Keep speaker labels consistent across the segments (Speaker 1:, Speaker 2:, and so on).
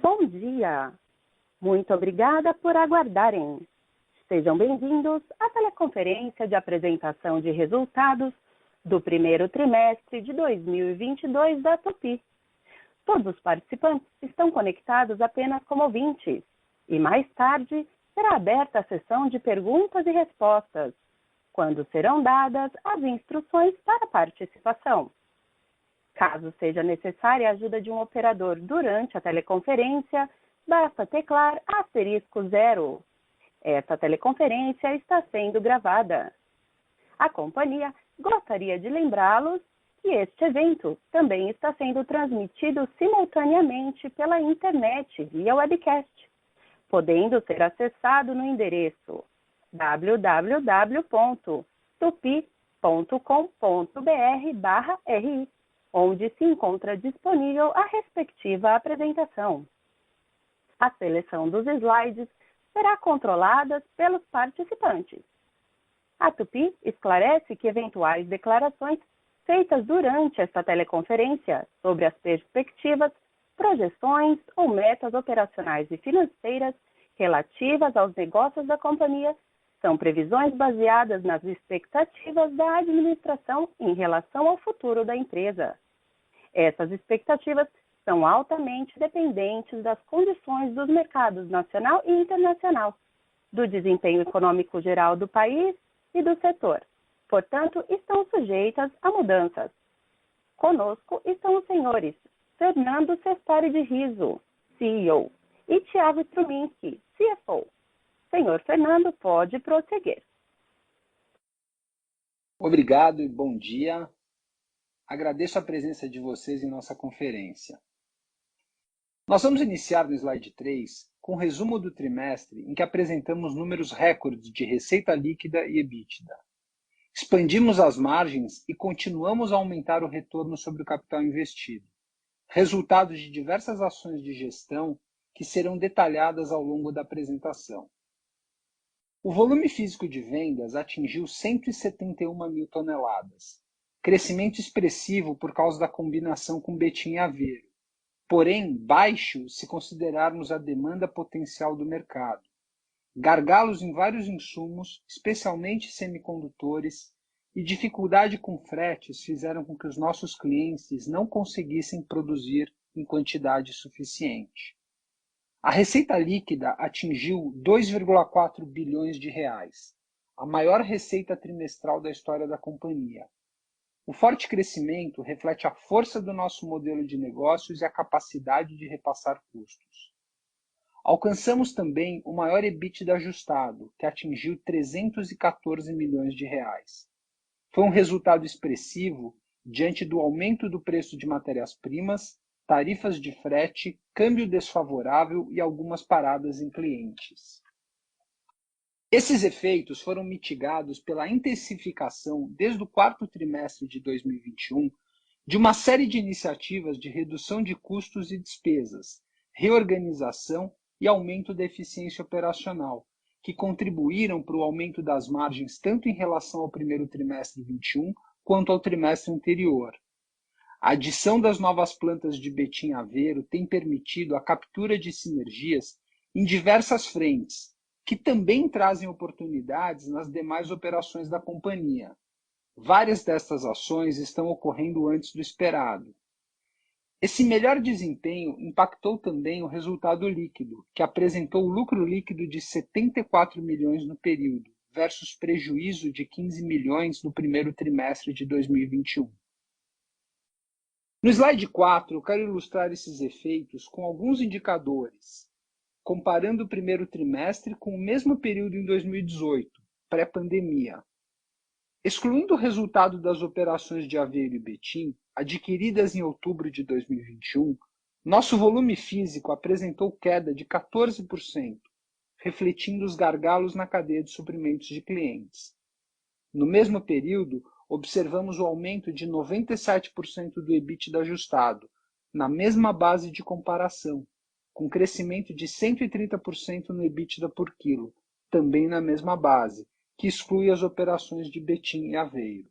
Speaker 1: Bom dia! Muito obrigada por aguardarem. Sejam bem-vindos à teleconferência de apresentação de resultados do primeiro trimestre de 2022 da Tupi. Todos os participantes estão conectados apenas como ouvintes e mais tarde será aberta a sessão de perguntas e respostas, quando serão dadas as instruções para a participação. Caso seja necessária a ajuda de um operador durante a teleconferência, basta teclar *0. Esta teleconferência está sendo gravada. A companhia gostaria de lembrá-los que este evento também está sendo transmitido simultaneamente pela internet via webcast, podendo ser acessado no endereço www.tupi.com.br/ri, onde se encontra disponível a respectiva apresentação. A seleção dos slides será controlada pelos participantes. A Tupi esclarece que eventuais declarações feitas durante esta teleconferência sobre as perspectivas, projeções ou metas operacionais e financeiras relativas aos negócios da companhia são previsões baseadas nas expectativas da administração em relação ao futuro da empresa. Essas expectativas são altamente dependentes das condições dos mercados nacional e internacional, do desempenho econômico geral do país e do setor. Portanto, estão sujeitas a mudanças. Conosco estão os senhores Fernando Cestari de Riso, CEO, e Thiago Struminski, CFO. Senhor Fernando, pode prosseguir.
Speaker 2: Obrigado e bom dia. Agradeço a presença de vocês em nossa conferência. Nós vamos iniciar no slide 3 com um resumo do trimestre em que apresentamos números recordes de receita líquida e EBITDA. Expandimos as margens e continuamos a aumentar o retorno sobre o capital investido, resultados de diversas ações de gestão que serão detalhadas ao longo da apresentação. O volume físico de vendas atingiu 171 mil toneladas, crescimento expressivo por causa da combinação com Betim e Aveiro, porém baixo se considerarmos a demanda potencial do mercado. Gargalos em vários insumos, especialmente semicondutores, e dificuldade com fretes fizeram com que os nossos clientes não conseguissem produzir em quantidade suficiente. A receita líquida atingiu 2,4 bilhões de reais, a maior receita trimestral da história da companhia. O forte crescimento reflete a força do nosso modelo de negócios e a capacidade de repassar custos. Alcançamos também o maior EBITDA ajustado, que atingiu 314 milhões de reais. Foi um resultado expressivo diante do aumento do preço de matérias-primas, tarifas de frete, câmbio desfavorável e algumas paradas em clientes. Esses efeitos foram mitigados pela intensificação, desde o quarto trimestre de 2021, de uma série de iniciativas de redução de custos e despesas, reorganização e aumento da eficiência operacional, que contribuíram para o aumento das margens tanto em relação ao primeiro trimestre de 2021 quanto ao trimestre anterior. A adição das novas plantas de Betim e Aveiro tem permitido a captura de sinergias em diversas frentes, que também trazem oportunidades nas demais operações da companhia. Várias destas ações estão ocorrendo antes do esperado. Esse melhor desempenho impactou também o resultado líquido, que apresentou lucro líquido de 74 milhões no período, versus prejuízo de 15 milhões no primeiro trimestre de 2021. No slide 4, eu quero ilustrar esses efeitos com alguns indicadores, comparando o primeiro trimestre com o mesmo período em 2018, pré-pandemia. Excluindo o resultado das operações de Aveiro e Betim, adquiridas em outubro de 2021, nosso volume físico apresentou queda de 14%, refletindo os gargalos na cadeia de suprimentos de clientes. No mesmo período, observamos o aumento de 97% do EBITDA ajustado, na mesma base de comparação, com crescimento de 130% no EBITDA por quilo, também na mesma base, que exclui as operações de Betim e Aveiro.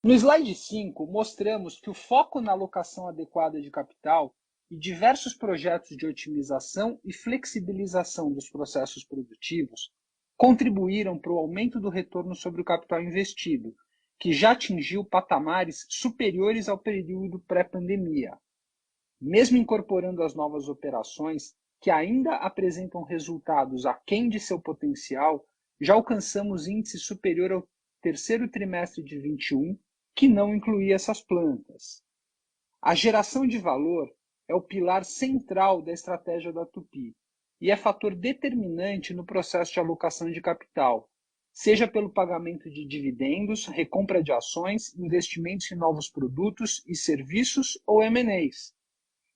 Speaker 2: No slide 5, mostramos que o foco na alocação adequada de capital e diversos projetos de otimização e flexibilização dos processos produtivos contribuíram para o aumento do retorno sobre o capital investido, que já atingiu patamares superiores ao período pré-pandemia. Mesmo incorporando as novas operações, que ainda apresentam resultados aquém de seu potencial, já alcançamos índice superior ao terceiro trimestre de 21, que não incluía essas plantas. A geração de valor é o pilar central da estratégia da Tupy e é fator determinante no processo de alocação de capital, seja pelo pagamento de dividendos, recompra de ações, investimentos em novos produtos e serviços ou M&As.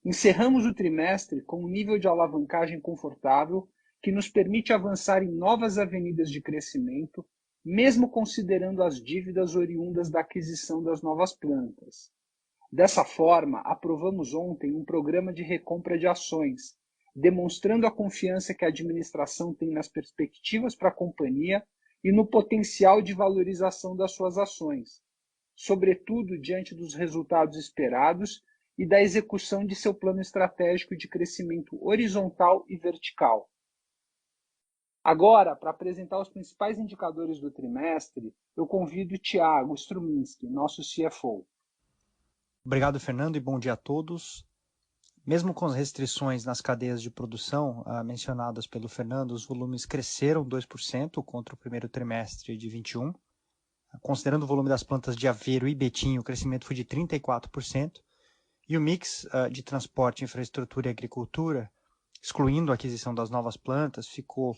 Speaker 2: Encerramos o trimestre com um nível de alavancagem confortável que nos permite avançar em novas avenidas de crescimento, mesmo considerando as dívidas oriundas da aquisição das novas plantas. Dessa forma, aprovamos ontem um programa de recompra de ações, demonstrando a confiança que a administração tem nas perspectivas para a companhia e no potencial de valorização das suas ações, sobretudo diante dos resultados esperados e da execução de seu plano estratégico de crescimento horizontal e vertical. Agora, para apresentar os principais indicadores do trimestre, eu convido o Thiago Struminski, nosso CFO.
Speaker 3: Obrigado, Fernando, e bom dia a todos. Mesmo com as restrições nas cadeias de produção mencionadas pelo Fernando, os volumes cresceram 2% contra o primeiro trimestre de 21. Considerando o volume das plantas de Aveiro e Betim, o crescimento foi de 34%. E o mix de transporte, infraestrutura e agricultura, excluindo a aquisição das novas plantas, ficou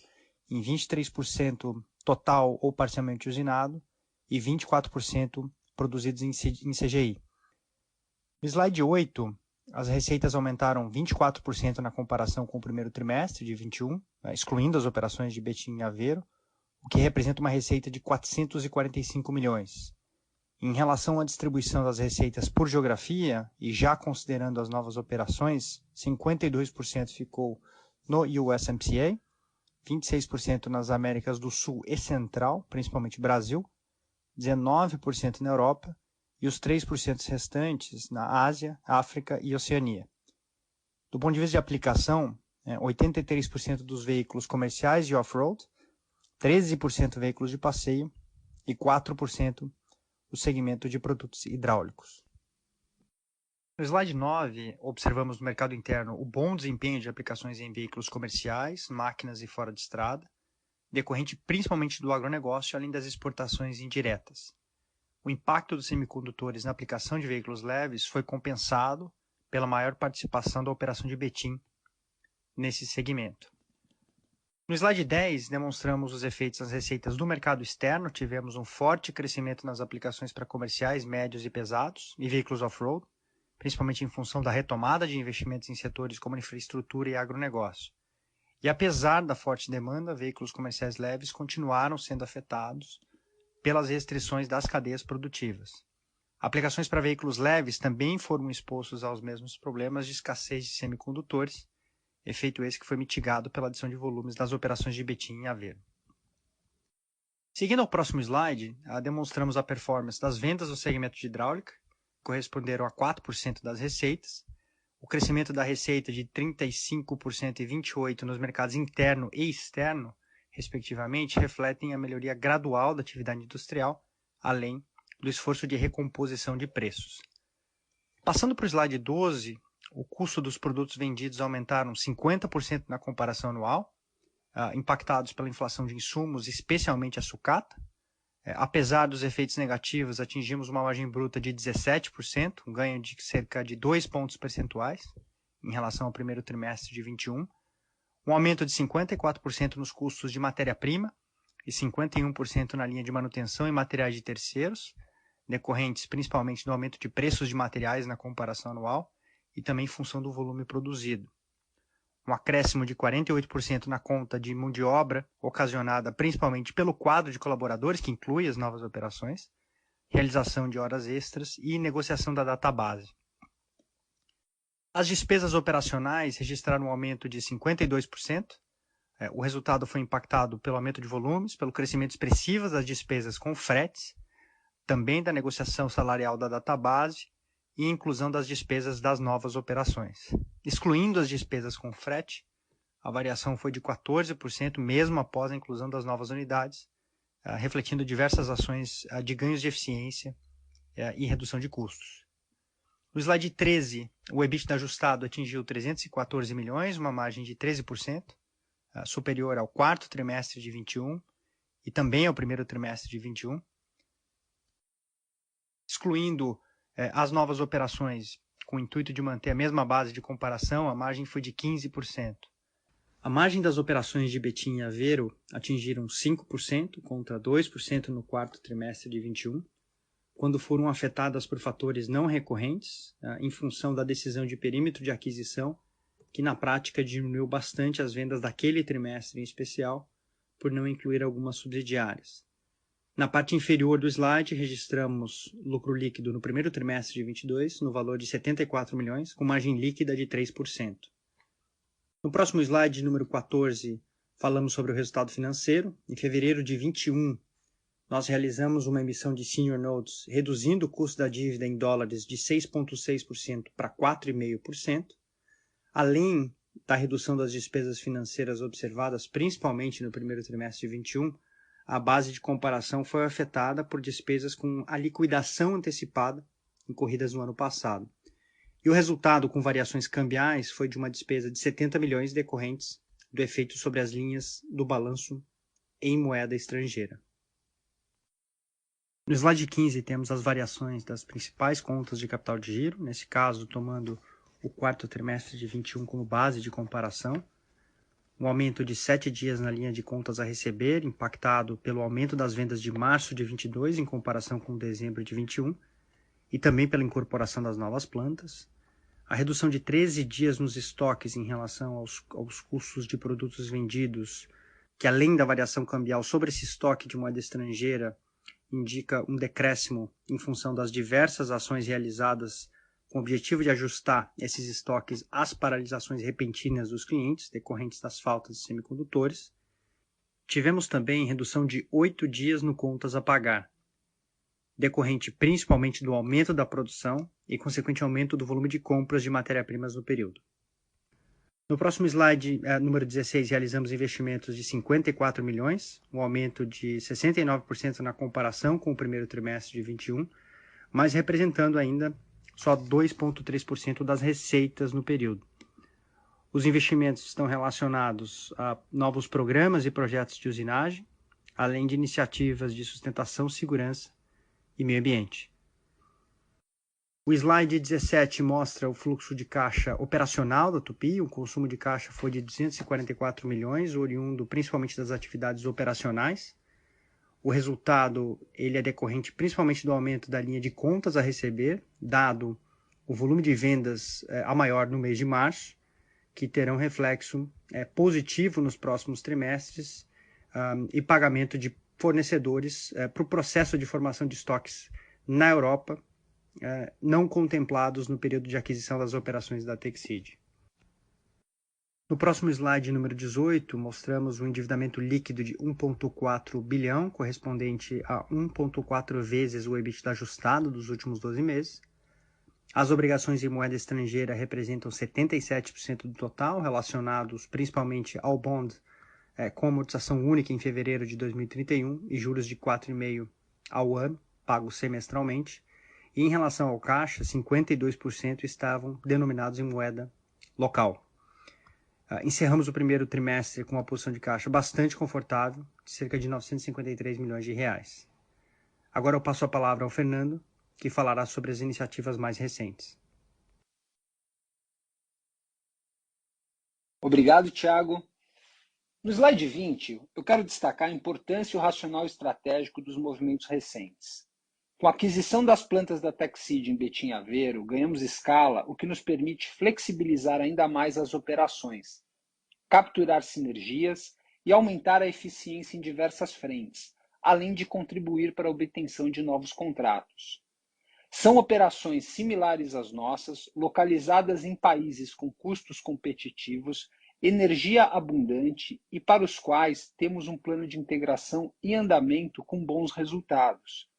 Speaker 3: em 23% total ou parcialmente usinado e 24% produzidos em CGI. No slide 8, as receitas aumentaram 24% na comparação com o primeiro trimestre de 21, excluindo as operações de Betim e Aveiro, o que representa uma receita de 445 milhões. Em relação à distribuição das receitas por geografia, e já considerando as novas operações, 52% ficou no USMCA, 26% nas Américas do Sul e Central, principalmente Brasil, 19% na Europa, e os 3% restantes na Ásia, África e Oceania. Do ponto de vista de aplicação, 83% dos veículos comerciais e off-road, 13% veículos de passeio e 4% o segmento de produtos hidráulicos. No slide 9, observamos no mercado interno o bom desempenho de aplicações em veículos comerciais, máquinas e fora de estrada, decorrente principalmente do agronegócio, além das exportações indiretas. O impacto dos semicondutores na aplicação de veículos leves foi compensado pela maior participação da operação de Betim nesse segmento. No slide 10, demonstramos os efeitos das receitas do mercado externo. Tivemos um forte crescimento nas aplicações para comerciais, médios e pesados e veículos off-road, principalmente em função da retomada de investimentos em setores como infraestrutura e agronegócio. E apesar da forte demanda, veículos comerciais leves continuaram sendo afetados pelas restrições das cadeias produtivas. Aplicações para veículos leves também foram expostos aos mesmos problemas de escassez de semicondutores, efeito esse que foi mitigado pela adição de volumes das operações de Betim e Aveiro. Seguindo ao próximo slide, demonstramos a performance das vendas do segmento de hidráulica, que corresponderam a 4% das receitas. O crescimento da receita de 35% e 28% nos mercados interno e externo, respectivamente, refletem a melhoria gradual da atividade industrial, além do esforço de recomposição de preços. Passando para o slide 12, o custo dos produtos vendidos aumentaram 50% na comparação anual, impactados pela inflação de insumos, especialmente a sucata. Apesar dos efeitos negativos, atingimos uma margem bruta de 17%, um ganho de cerca de 2 pontos percentuais em relação ao primeiro trimestre de 21%. Um aumento de 54% nos custos de matéria-prima e 51% na linha de manutenção e materiais de terceiros, decorrentes principalmente do aumento de preços de materiais na comparação anual e também em função do volume produzido. Um acréscimo de 48% na conta de mão de obra, ocasionada principalmente pelo quadro de colaboradores, que inclui as novas operações, realização de horas extras e negociação da database. As despesas operacionais registraram um aumento de 52%. O resultado foi impactado pelo aumento de volumes, pelo crescimento expressivo das despesas com fretes, também da negociação salarial da database e inclusão das despesas das novas operações. Excluindo as despesas com frete, a variação foi de 14%, mesmo após a inclusão das novas unidades, refletindo diversas ações de ganhos de eficiência e redução de custos. No slide 13, o EBITDA ajustado atingiu 314 milhões, uma margem de 13%, superior ao quarto trimestre de 21 e também ao primeiro trimestre de 21. Excluindo as novas operações com o intuito de manter a mesma base de comparação, a margem foi de 15%. A margem das operações de Betim e Aveiro atingiram 5% contra 2% no quarto trimestre de 21, quando foram afetadas por fatores não recorrentes, em função da decisão de perímetro de aquisição, que na prática diminuiu bastante as vendas daquele trimestre em especial, por não incluir algumas subsidiárias. Na parte inferior do slide, registramos lucro líquido no primeiro trimestre de 22, no valor de 74 milhões, com margem líquida de 3%. No próximo slide, número 14, falamos sobre o resultado financeiro. Em fevereiro de 21, nós realizamos uma emissão de Senior Notes, reduzindo o custo da dívida em dólares de 6,6% para 4,5%, além da redução das despesas financeiras observadas, principalmente no primeiro trimestre de 21, a base de comparação foi afetada por despesas com a liquidação antecipada incorridas no ano passado. E o resultado, com variações cambiais, foi de uma despesa de 70 milhões decorrentes do efeito sobre as linhas do balanço em moeda estrangeira. No slide 15 temos as variações das principais contas de capital de giro, nesse caso tomando o quarto trimestre de 21 como base de comparação, um aumento de 7 dias na linha de contas a receber, impactado pelo aumento das vendas de março de 22 em comparação com dezembro de 21, e também pela incorporação das novas plantas, a redução de 13 dias nos estoques em relação aos custos de produtos vendidos, que além da variação cambial sobre esse estoque de moeda estrangeira, indica um decréscimo em função das diversas ações realizadas com o objetivo de ajustar esses estoques às paralisações repentinas dos clientes, decorrentes das faltas de semicondutores. Tivemos também redução de 8 dias no contas a pagar, decorrente principalmente do aumento da produção e consequente aumento do volume de compras de matéria-primas no período. No próximo slide, número 16, realizamos investimentos de 54 milhões, um aumento de 69% na comparação com o primeiro trimestre de 21, mas representando ainda só 2,3% das receitas no período. Os investimentos estão relacionados a novos programas e projetos de usinagem, além de iniciativas de sustentação, segurança e meio ambiente. O slide 17 mostra o fluxo de caixa operacional da Tupi. O consumo de caixa foi de 244 milhões, oriundo principalmente das atividades operacionais. O resultado ele é decorrente principalmente do aumento da linha de contas a receber, dado o volume de vendas a maior no mês de março, que terão reflexo positivo nos próximos trimestres, e pagamento de fornecedores para o processo de formação de estoques na Europa, não contemplados no período de aquisição das operações da Texid. No próximo slide, número 18, mostramos um endividamento líquido de 1,4 bilhão, correspondente a 1,4 vezes o EBITDA ajustado dos últimos 12 meses. As obrigações em moeda estrangeira representam 77% do total, relacionados principalmente ao bond com amortização única em fevereiro de 2031 e juros de 4,5% ao ano, pagos semestralmente. E em relação ao caixa, 52% estavam denominados em moeda local. Encerramos o primeiro trimestre com uma posição de caixa bastante confortável, de cerca de 953 milhões de reais. Agora eu passo a palavra ao Fernando, que falará sobre as iniciativas mais recentes.
Speaker 2: Obrigado, Thiago. No slide 20, eu quero destacar a importância e o racional estratégico dos movimentos recentes. Com a aquisição das plantas da Texid em Betim e Aveiro, ganhamos escala, o que nos permite flexibilizar ainda mais as operações, capturar sinergias e aumentar a eficiência em diversas frentes, além de contribuir para a obtenção de novos contratos. São operações similares às nossas, localizadas em países com custos competitivos, energia abundante e para os quais temos um plano de integração em andamento com bons resultados.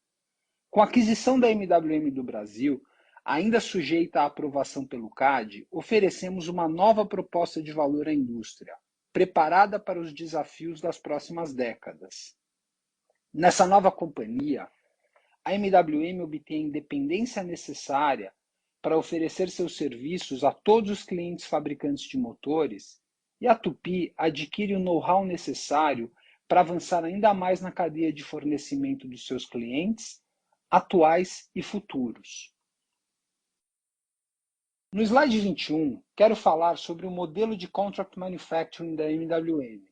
Speaker 2: Com a aquisição da MWM do Brasil, ainda sujeita à aprovação pelo CAD, oferecemos uma nova proposta de valor à indústria, preparada para os desafios das próximas décadas. Nessa nova companhia, a MWM obtém a independência necessária para oferecer seus serviços a todos os clientes fabricantes de motores, e a Tupy adquire o know-how necessário para avançar ainda mais na cadeia de fornecimento dos seus clientes, atuais e futuros. No slide 21, quero falar sobre o modelo de Contract Manufacturing da MWM,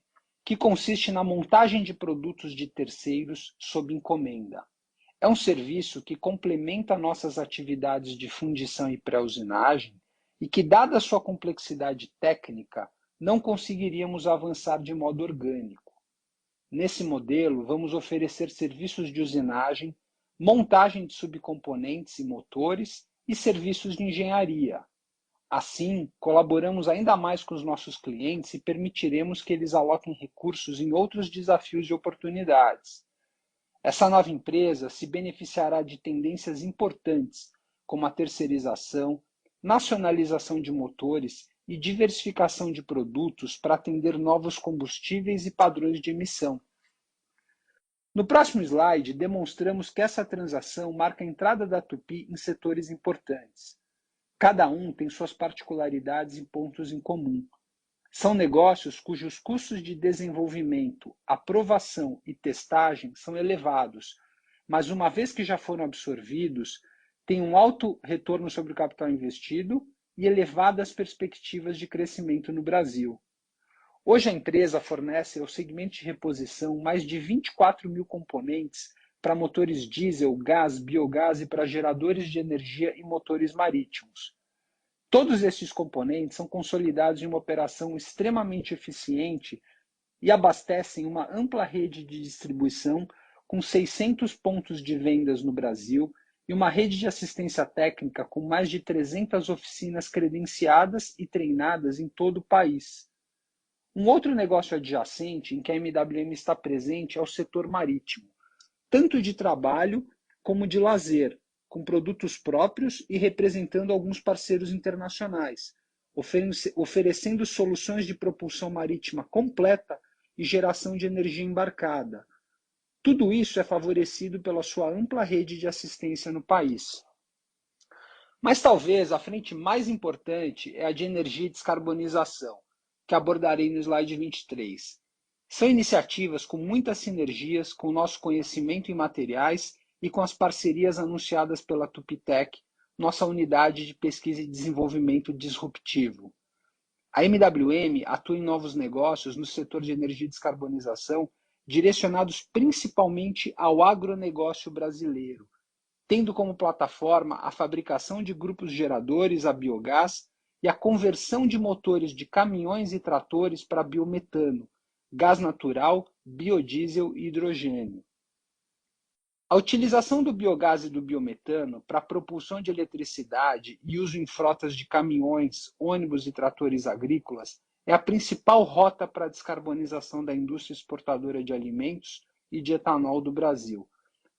Speaker 2: que consiste na montagem de produtos de terceiros sob encomenda. É um serviço que complementa nossas atividades de fundição e pré-usinagem e que, dada a sua complexidade técnica, não conseguiríamos avançar de modo orgânico. Nesse modelo, vamos oferecer serviços de usinagem, montagem de subcomponentes e motores e serviços de engenharia. Assim, colaboramos ainda mais com os nossos clientes e permitiremos que eles aloquem recursos em outros desafios e oportunidades. Essa nova empresa se beneficiará de tendências importantes, como a terceirização, nacionalização de motores e diversificação de produtos para atender novos combustíveis e padrões de emissão. No próximo slide, demonstramos que essa transação marca a entrada da Tupy em setores importantes. Cada um tem suas particularidades e pontos em comum. São negócios cujos custos de desenvolvimento, aprovação e testagem são elevados, mas uma vez que já foram absorvidos, têm um alto retorno sobre o capital investido e elevadas perspectivas de crescimento no Brasil. Hoje a empresa fornece ao segmento de reposição mais de 24 mil componentes para motores diesel, gás, biogás e para geradores de energia e motores marítimos. Todos esses componentes são consolidados em uma operação extremamente eficiente e abastecem uma ampla rede de distribuição com 600 pontos de vendas no Brasil e uma rede de assistência técnica com mais de 300 oficinas credenciadas e treinadas em todo o país. Um outro negócio adjacente em que a MWM está presente é o setor marítimo, tanto de trabalho como de lazer, com produtos próprios e representando alguns parceiros internacionais, oferecendo soluções de propulsão marítima completa e geração de energia embarcada. Tudo isso é favorecido pela sua ampla rede de assistência no país. Mas talvez a frente mais importante é a de energia e descarbonização, que abordarei no slide 23. São iniciativas com muitas sinergias com o nosso conhecimento em materiais e com as parcerias anunciadas pela Tupytec, nossa unidade de pesquisa e desenvolvimento disruptivo. A MWM atua em novos negócios no setor de energia e descarbonização, direcionados principalmente ao agronegócio brasileiro, tendo como plataforma a fabricação de grupos geradores a biogás e a conversão de motores de caminhões e tratores para biometano, gás natural, biodiesel e hidrogênio. A utilização do biogás e do biometano para a propulsão de eletricidade e uso em frotas de caminhões, ônibus e tratores agrícolas é a principal rota para a descarbonização da indústria exportadora de alimentos e de etanol do Brasil,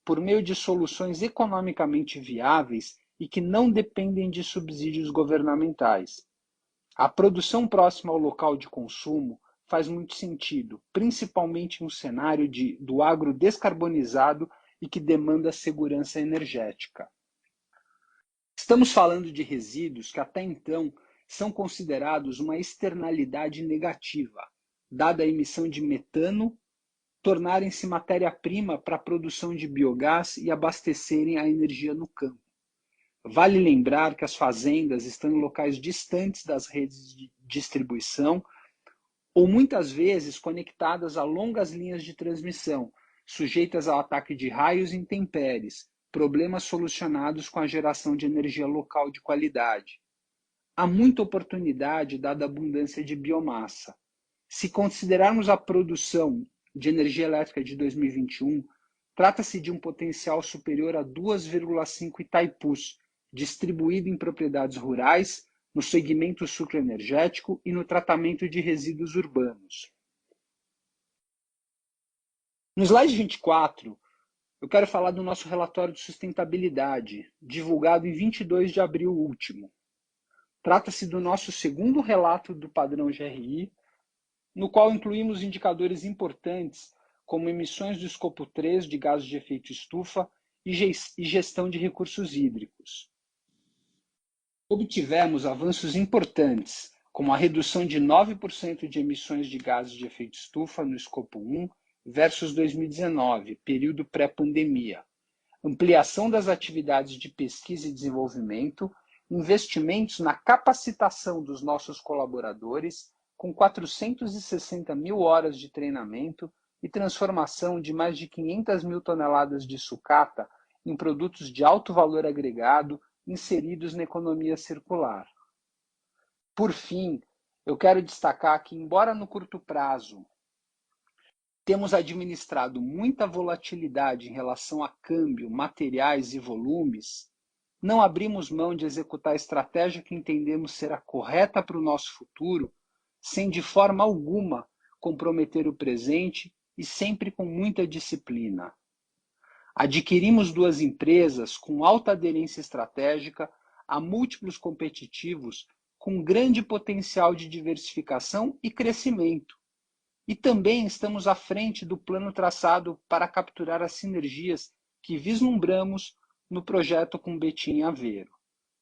Speaker 2: por meio de soluções economicamente viáveis e que não dependem de subsídios governamentais. A produção próxima ao local de consumo faz muito sentido, principalmente em um cenário do agro descarbonizado e que demanda segurança energética. Estamos falando de resíduos que até então são considerados uma externalidade negativa, dada a emissão de metano, tornarem-se matéria-prima para a produção de biogás e abastecerem a energia no campo. Vale lembrar que as fazendas estão em locais distantes das redes de distribuição ou muitas vezes conectadas a longas linhas de transmissão, sujeitas ao ataque de raios e intempéries, problemas solucionados com a geração de energia local de qualidade. Há muita oportunidade dada a abundância de biomassa. Se considerarmos a produção de energia elétrica de 2021, trata-se de um potencial superior a 2,5 Itaipus, distribuído em propriedades rurais, no segmento sucroenergético e no tratamento de resíduos urbanos. No slide 24, eu quero falar do nosso relatório de sustentabilidade, divulgado em 22 de abril último. Trata-se do nosso segundo relato do padrão GRI, no qual incluímos indicadores importantes como emissões do escopo 3 de gases de efeito estufa e gestão de recursos hídricos. Obtivemos avanços importantes, como a redução de 9% de emissões de gases de efeito estufa no escopo 1 versus 2019, período pré-pandemia, ampliação das atividades de pesquisa e desenvolvimento, investimentos na capacitação dos nossos colaboradores, com 460 mil horas de treinamento e transformação de mais de 500 mil toneladas de sucata em produtos de alto valor agregado inseridos na economia circular. Por fim, eu quero destacar que, embora no curto prazo temos administrado muita volatilidade em relação a câmbio, materiais e volumes, não abrimos mão de executar a estratégia que entendemos ser a correta para o nosso futuro, sem de forma alguma comprometer o presente e sempre com muita disciplina. Adquirimos 2 empresas com alta aderência estratégica a múltiplos competitivos com grande potencial de diversificação e crescimento. E também estamos à frente do plano traçado para capturar as sinergias que vislumbramos no projeto com Betim Aveiro.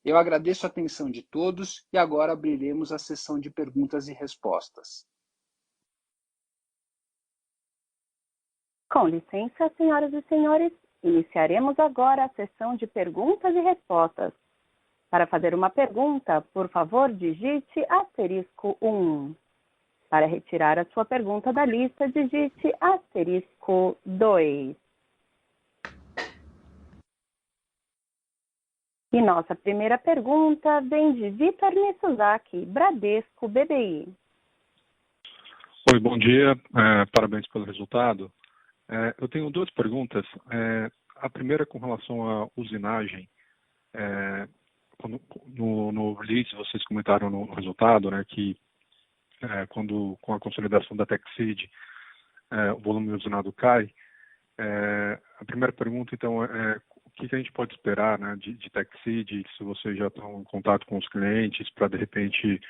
Speaker 2: Eu agradeço a atenção de todos e agora abriremos a sessão de perguntas e respostas.
Speaker 1: Com licença, senhoras e senhores, iniciaremos agora a sessão de perguntas e respostas. Para fazer uma pergunta, por favor, digite *1. Para retirar a sua pergunta da lista, digite *2. E nossa primeira pergunta vem de Vitor Mitsuzaki, Bradesco BBI.
Speaker 4: Oi, bom dia. Parabéns pelo resultado. Eu tenho 2 perguntas. A primeira com relação à usinagem. No release, vocês comentaram no resultado, né, que quando com a consolidação da TechSeed, o volume usinado cai. A primeira pergunta, então, é o que a gente pode esperar, né, de TechSeed, se vocês já estão em contato com os clientes para, de repente,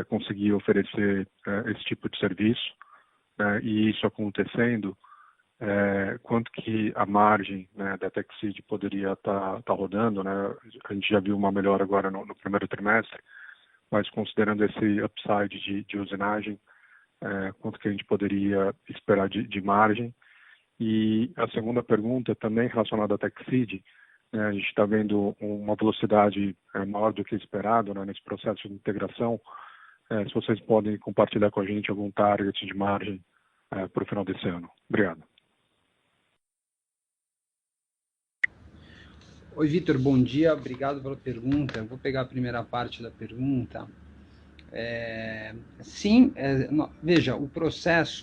Speaker 4: conseguir oferecer esse tipo de serviço, e isso acontecendo, quanto que a margem, né, da TechSeed poderia estar rodando, né? A gente já viu uma melhora agora no primeiro trimestre, mas considerando esse upside de usinagem, quanto que a gente poderia esperar de margem? E a segunda pergunta, também relacionada à TechSeed, a gente está vendo uma velocidade maior do que esperado, né, nesse processo de integração. Se vocês podem compartilhar com a gente algum target de margem para o final desse ano. Obrigado.
Speaker 5: Oi, Vitor, bom dia, obrigado pela pergunta. Eu vou pegar a primeira parte da pergunta. Veja,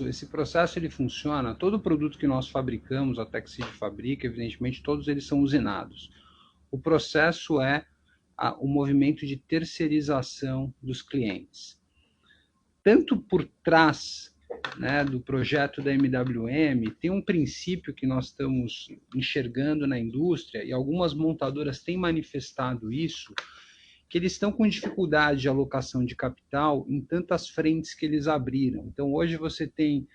Speaker 5: esse processo ele funciona, todo produto que nós fabricamos, a TechSeed fabrica, evidentemente todos eles são usinados. O processo é o movimento de terceirização dos clientes. Tanto por trás, né, do projeto da MWM, tem um princípio que nós estamos enxergando na indústria, e algumas montadoras têm manifestado isso, que eles estão com dificuldade de alocação de capital em tantas frentes que eles abriram. Então, hoje você tem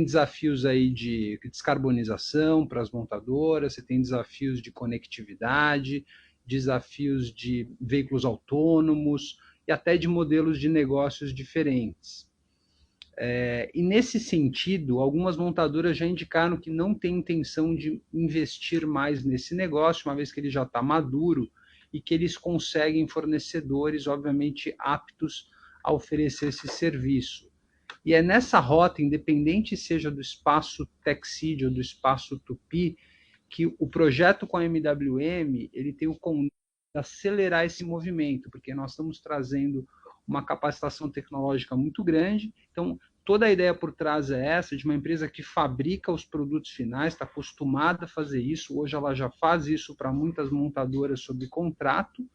Speaker 5: desafios aí de descarbonização para as montadoras, você tem desafios de conectividade, desafios de veículos autônomos e até de modelos de negócios diferentes. E nesse sentido, algumas montadoras já indicaram que não têm intenção de investir mais nesse negócio, uma vez que ele já está maduro e que eles conseguem fornecedores, obviamente, aptos a oferecer esse serviço. E é nessa rota, independente seja do espaço TechSeed ou do espaço Tupy, que o projeto com a MWM ele tem o convite de acelerar esse movimento, porque nós estamos trazendo uma capacitação tecnológica muito grande. Então, toda a ideia por trás é essa, de uma empresa que fabrica os produtos finais, está acostumada a fazer isso, hoje ela já faz isso para muitas montadoras sob contrato,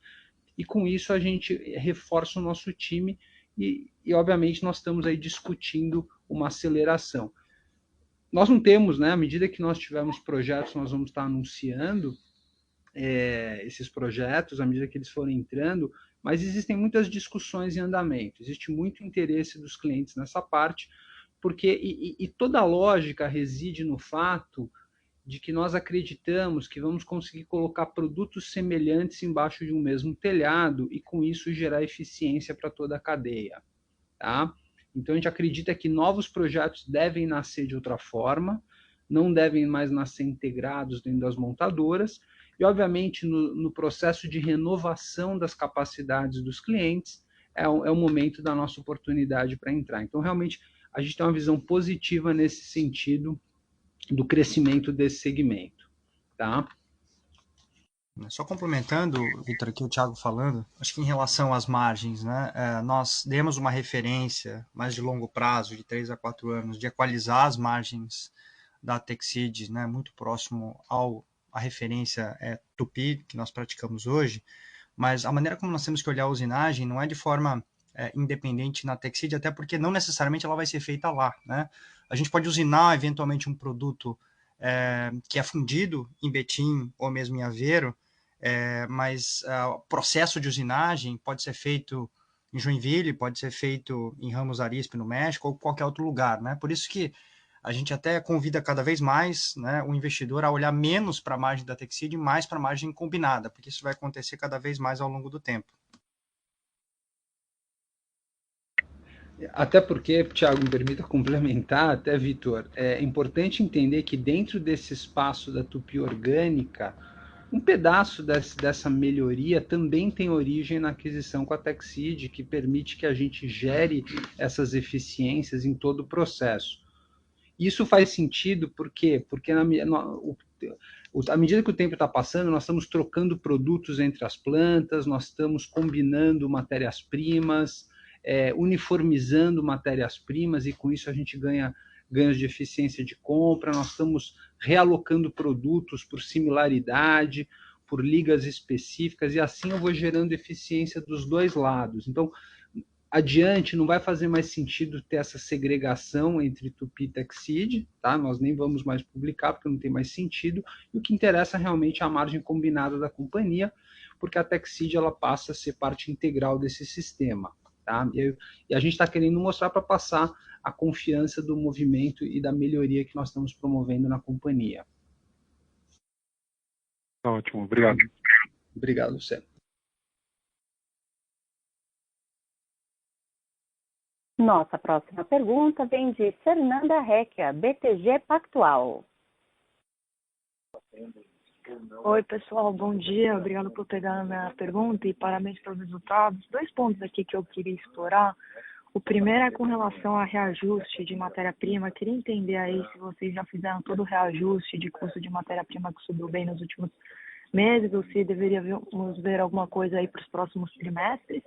Speaker 5: e com isso a gente reforça o nosso time e obviamente nós estamos aí discutindo uma aceleração. nós não temos, né? À medida que nós tivermos projetos, nós vamos estar anunciando esses projetos, à medida que eles forem entrando, mas existem muitas discussões em andamento, existe muito interesse dos clientes nessa parte, porque e toda a lógica reside no fato de que nós acreditamos que vamos conseguir colocar produtos semelhantes embaixo de um mesmo telhado e com isso gerar eficiência para toda a cadeia, tá? Então a gente acredita que novos projetos devem nascer de outra forma, não devem mais nascer integrados dentro das montadoras, e obviamente no processo de renovação das capacidades dos clientes é o momento da nossa oportunidade para entrar. Então realmente a gente tem uma visão positiva nesse sentido do crescimento desse segmento, tá?
Speaker 3: Só complementando, Vitor, aqui o Thiago falando, acho que em relação às margens, né, nós demos uma referência mais de longo prazo, de 3 a 4 anos, de equalizar as margens da Texid, né, muito próximo à referência Tupi, que nós praticamos hoje, mas a maneira como nós temos que olhar a usinagem não é de forma independente na Texid, até porque não necessariamente ela vai ser feita lá, né? A gente pode usinar eventualmente um produto que é fundido em Betim ou mesmo em Aveiro, mas o processo de usinagem pode ser feito em Joinville, pode ser feito em Ramos Arizpe, no México, ou qualquer outro lugar, né? Por isso que a gente até convida cada vez mais, né, o investidor a olhar menos para a margem da Texid e mais para a margem combinada, porque isso vai acontecer cada vez mais ao longo do tempo.
Speaker 5: Até porque, Thiago, me permita complementar, até Vitor, é importante entender que dentro desse espaço da Tupi orgânica, um pedaço dessa melhoria também tem origem na aquisição com a Texid, que permite que a gente gere essas eficiências em todo o processo. Isso faz sentido por quê? Porque à medida que o tempo está passando, nós estamos trocando produtos entre as plantas, nós estamos combinando matérias-primas, uniformizando matérias-primas, e com isso a gente ganha ganhos de eficiência de compra, nós estamos realocando produtos por similaridade, por ligas específicas, e assim eu vou gerando eficiência dos dois lados. Então, adiante, não vai fazer mais sentido ter essa segregação entre Tupi e Texid, tá? Nós nem vamos mais publicar, porque não tem mais sentido, e o que interessa realmente é a margem combinada da companhia, porque a Texid ela passa a ser parte integral desse sistema. Tá? E a gente está querendo mostrar para passar a confiança do movimento e da melhoria que nós estamos promovendo na companhia.
Speaker 4: Ótimo, obrigado.
Speaker 5: Obrigado, Luciano.
Speaker 1: Nossa próxima pergunta vem de Fernanda Recchia, BTG Pactual.
Speaker 6: Oi, pessoal, bom dia. Obrigado por pegar a minha pergunta e parabéns pelos resultados. 2 pontos aqui que eu queria explorar. O primeiro é com relação a reajuste de matéria-prima. Queria entender aí se vocês já fizeram todo o reajuste de custo de matéria-prima que subiu bem nos últimos meses, ou se deveríamos ver alguma coisa aí para os próximos trimestres.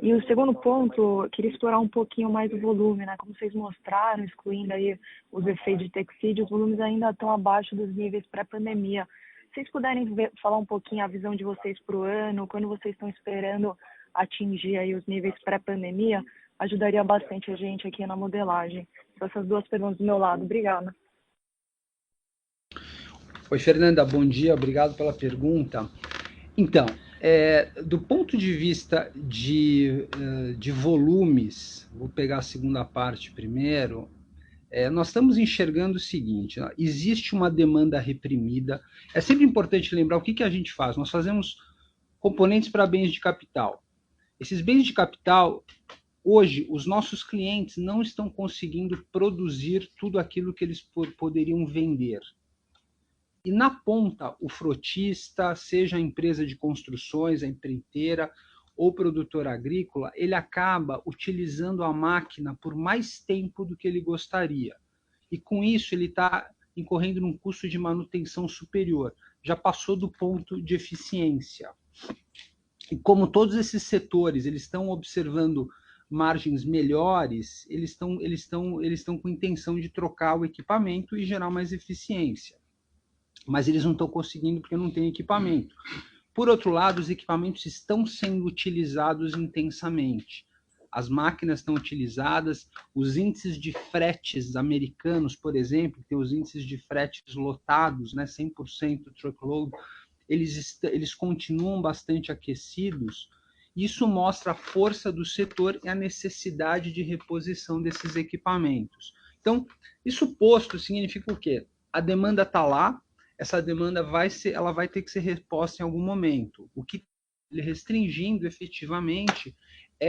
Speaker 6: E o segundo ponto, eu queria explorar um pouquinho mais o volume, né? Como vocês mostraram, excluindo aí os efeitos de Texid, os volumes ainda estão abaixo dos níveis pré-pandemia. Se vocês puderem falar um pouquinho a visão de vocês para o ano, quando vocês estão esperando atingir aí os níveis pré-pandemia, ajudaria bastante a gente aqui na modelagem. Então, essas 2 perguntas do meu lado. Obrigada.
Speaker 5: Oi, Fernanda, bom dia, obrigado pela pergunta. Então, do ponto de vista de volumes, vou pegar a segunda parte primeiro, nós estamos enxergando o seguinte, existe uma demanda reprimida, é sempre importante lembrar o que a gente faz, nós fazemos componentes para bens de capital. Esses bens de capital, hoje, os nossos clientes não estão conseguindo produzir tudo aquilo que eles poderiam vender. E na ponta, o frotista, seja a empresa de construções, a empreiteira ou produtor agrícola, ele acaba utilizando a máquina por mais tempo do que ele gostaria. E com isso ele está incorrendo num custo de manutenção superior. Já passou do ponto de eficiência. E como todos esses setores eles estão observando margens melhores, eles estão com intenção de trocar o equipamento e gerar mais eficiência. Mas eles não estão conseguindo porque não tem equipamento. Por outro lado, os equipamentos estão sendo utilizados intensamente. as máquinas estão utilizadas, os índices de fretes americanos, por exemplo, tem os índices de fretes lotados, né, 100% truckload, eles continuam bastante aquecidos. Isso mostra a força do setor e a necessidade de reposição desses equipamentos. Então, isso posto significa o quê? A demanda está lá, essa demanda ela vai ter que ser reposta em algum momento. O que restringindo efetivamente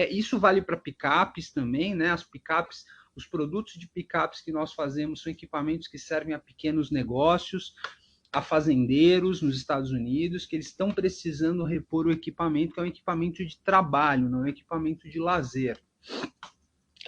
Speaker 5: isso vale para picapes também, né? As picapes, os produtos de picapes que nós fazemos são equipamentos que servem a pequenos negócios, a fazendeiros nos Estados Unidos, que eles estão precisando repor o equipamento, que é um equipamento de trabalho, não é um equipamento de lazer.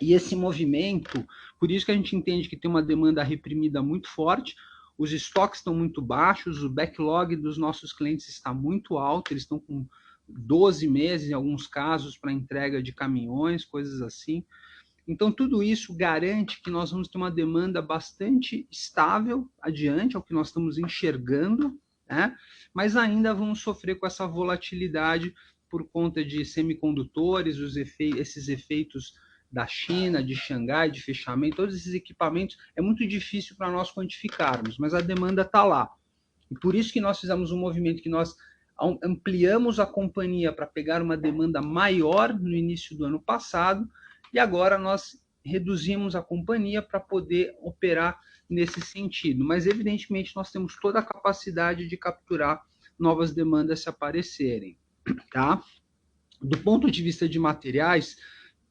Speaker 5: E esse movimento, por isso que a gente entende que tem uma demanda reprimida muito forte, os estoques estão muito baixos, o backlog dos nossos clientes está muito alto, eles estão com 12 meses, em alguns casos, para entrega de caminhões, coisas assim. Então, tudo isso garante que nós vamos ter uma demanda bastante estável adiante, é o que nós estamos enxergando, né? Mas ainda vamos sofrer com essa volatilidade por conta de semicondutores, esses efeitos da China, de Xangai, de fechamento, todos esses equipamentos, é muito difícil para nós quantificarmos, mas a demanda está lá. E por isso que nós fizemos um movimento que nós ampliamos a companhia para pegar uma demanda maior no início do ano passado, e agora nós reduzimos a companhia para poder operar nesse sentido. Mas, evidentemente, nós temos toda a capacidade de capturar novas demandas se aparecerem. Tá? Do ponto de vista de materiais,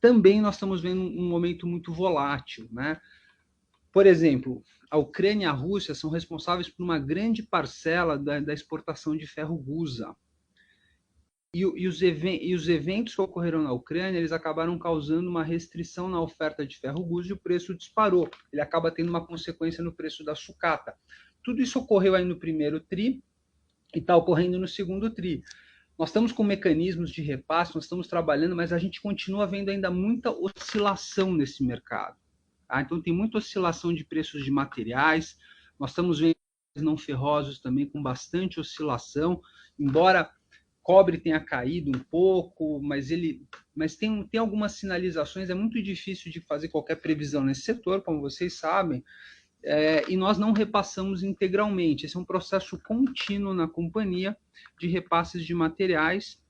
Speaker 5: também nós estamos vendo um momento muito volátil, né? Por exemplo, a Ucrânia e a Rússia são responsáveis por uma grande parcela da exportação de ferro-gusa. E os eventos que ocorreram na Ucrânia, eles acabaram causando uma restrição na oferta de ferro-gusa e o preço disparou. Ele acaba tendo uma consequência no preço da sucata. Tudo isso ocorreu aí no primeiro TRI e está ocorrendo no segundo TRI. Nós estamos com mecanismos de repasse, nós estamos trabalhando, mas a gente continua vendo ainda muita oscilação nesse mercado. Tá? Então, tem muita oscilação de preços de materiais, nós estamos vendo não ferrosos também com bastante oscilação, embora cobre tenha caído um pouco, mas tem algumas sinalizações, é muito difícil de fazer qualquer previsão nesse setor, como vocês sabem, e nós não repassamos integralmente. Esse é um processo contínuo na companhia de repasses de materiais,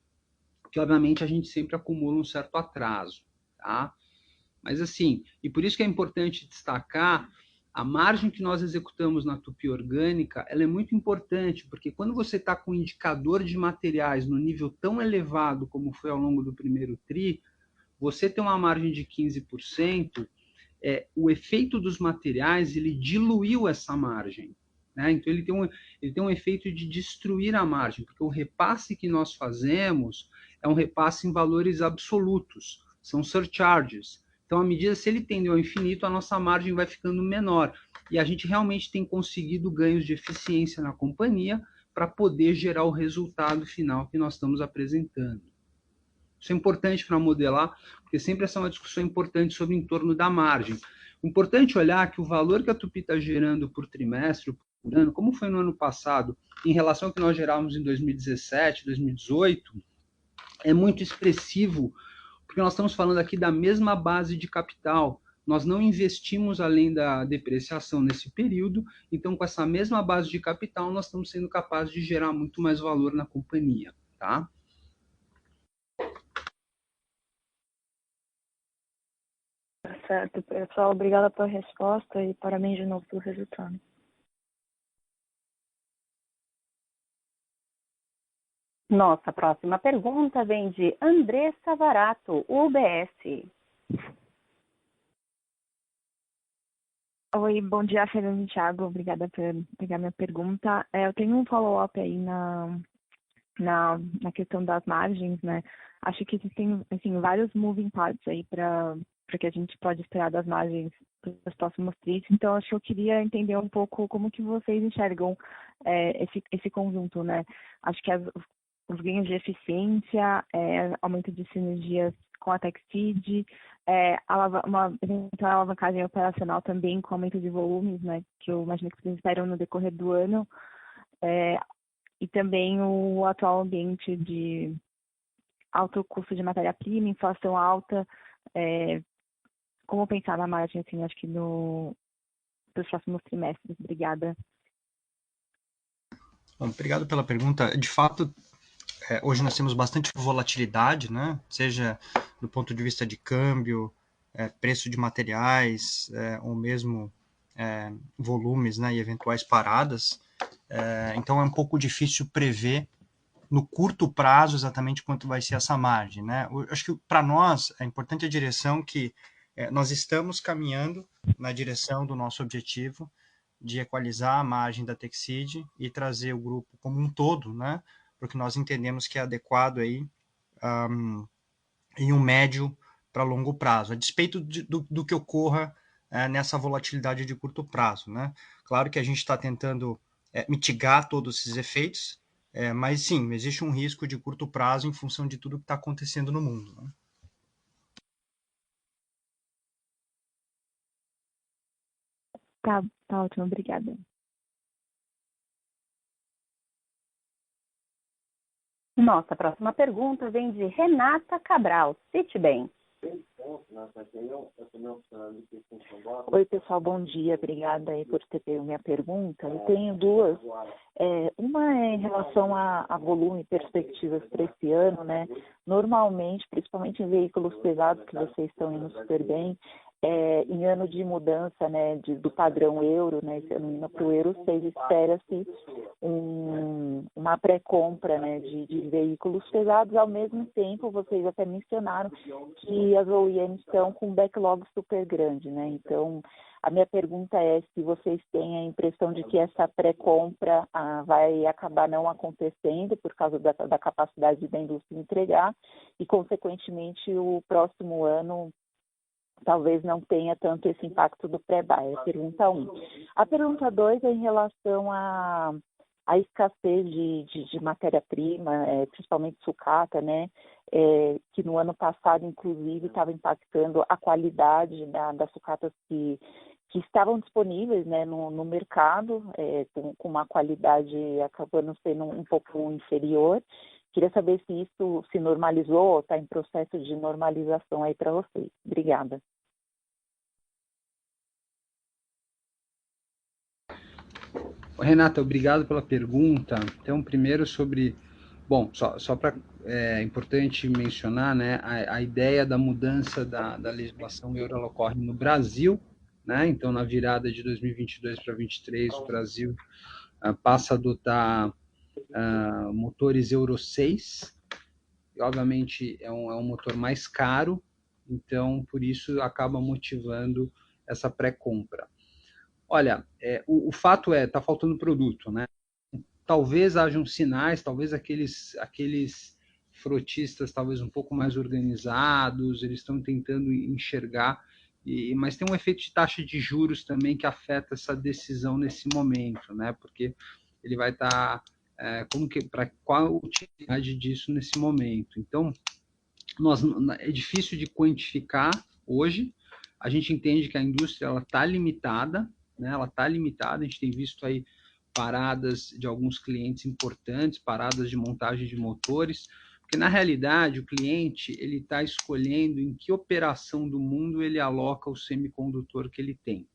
Speaker 5: que obviamente a gente sempre acumula um certo atraso, tá? Mas assim, e por isso que é importante destacar a margem que nós executamos na Tupi Orgânica, ela é muito importante, porque quando você está com um indicador de materiais no nível tão elevado como foi ao longo do primeiro TRI, você tem uma margem de 15%, o efeito dos materiais, ele diluiu essa margem. Né? Então, ele tem um efeito de destruir a margem, porque o repasse que nós fazemos é um repasse em valores absolutos, são surcharges. Então, à medida se ele tende ao infinito, a nossa margem vai ficando menor. E a gente realmente tem conseguido ganhos de eficiência na companhia para poder gerar o resultado final que nós estamos apresentando. Isso é importante para modelar, porque sempre essa é uma discussão importante sobre em torno da margem. Importante olhar que o valor que a Tupi está gerando por trimestre, por ano, como foi no ano passado, em relação ao que nós gerávamos em 2017, 2018, é muito expressivo, porque nós estamos falando aqui da mesma base de capital. Nós não investimos além da depreciação nesse período, então com essa mesma base de capital nós estamos sendo capazes de gerar muito mais valor na companhia, tá?
Speaker 6: Certo, pessoal. Obrigada pela resposta e parabéns de novo pelo resultado.
Speaker 1: Nossa próxima pergunta vem de Andressa Varato, UBS.
Speaker 6: Oi, bom dia, Fernando e Thiago. Obrigada por pegar minha pergunta. Eu tenho um follow-up aí na questão das margens, né? Acho que existem, assim, vários moving parts aí para que a gente pode esperar das margens para os próximos trimestres. Então, acho que eu queria entender um pouco como que vocês enxergam esse conjunto, né? Acho que os ganhos de eficiência, aumento de sinergias com a TechSeed, uma eventual alavancagem operacional também com aumento de volumes, né? Que eu imagino que vocês esperam no decorrer do ano. E também o atual ambiente de alto custo de matéria-prima, inflação alta, Como pensar na margem, assim, acho que para os próximos trimestres? Obrigada.
Speaker 3: Bom, obrigado pela pergunta. De fato, hoje nós temos bastante volatilidade, né? Seja do ponto de vista de câmbio, preço de materiais, ou mesmo volumes, né, e eventuais paradas. Então é um pouco difícil prever no curto prazo exatamente quanto vai ser essa margem, né? Eu acho que para nós é importante a direção que nós estamos caminhando na direção do nosso objetivo de equalizar a margem da Texid e trazer o grupo como um todo, né? Porque nós entendemos que é adequado aí em um médio para longo prazo, a despeito do que ocorra nessa volatilidade de curto prazo, né? Claro que a gente está tentando mitigar todos esses efeitos, mas sim, existe um risco de curto prazo em função de tudo que está acontecendo no mundo, né?
Speaker 6: Tá ótimo, obrigada.
Speaker 1: Nossa próxima pergunta vem de Renata Cabral, Citibank.
Speaker 7: Oi, pessoal, bom dia. Obrigada aí por ter pego minha pergunta. Eu tenho duas. Uma é em relação a volume e perspectivas para esse ano, né? Normalmente, principalmente em veículos pesados, que vocês estão indo super bem, em ano de mudança, né, do padrão euro, né, esse ano indo para o euro 6, espera-se uma pré-compra, né, de veículos pesados. Ao mesmo tempo, vocês até mencionaram que as OEMs estão com um backlog super grande, né? Então, a minha pergunta é se vocês têm a impressão de que essa pré-compra vai acabar não acontecendo por causa da capacidade da indústria entregar e, consequentemente, o próximo ano talvez não tenha tanto esse impacto do pré-buy. É a pergunta 1. A pergunta 2 é em relação à escassez de matéria-prima, principalmente sucata, né? Que no ano passado, inclusive, estava impactando a qualidade das sucatas que estavam disponíveis, né, no mercado, com uma qualidade acabando sendo um pouco inferior. Queria saber se isso se normalizou ou está em processo de normalização aí para vocês. Obrigada.
Speaker 5: Renata, obrigado pela pergunta. Então, primeiro sobre... Bom, só para... É importante mencionar, né, a ideia da mudança da legislação euro, ela ocorre no Brasil, né? Então, na virada de 2022 para 2023, o Brasil passa a adotar motores Euro 6, e, obviamente, é um motor mais caro, então, por isso, acaba motivando essa pré-compra. Olha, o fato está faltando produto, né? Talvez hajam sinais, talvez aqueles frotistas talvez um pouco mais organizados, eles estão tentando enxergar, mas tem um efeito de taxa de juros também que afeta essa decisão nesse momento, né? Porque ele vai estar para qual a utilidade disso nesse momento. Então, é difícil de quantificar hoje. A gente entende que a indústria ela está limitada, né? Ela está limitada. A gente tem visto aí paradas de alguns clientes importantes, paradas de montagem de motores, porque na realidade o cliente ele está escolhendo em que operação do mundo ele aloca o semicondutor que ele tem,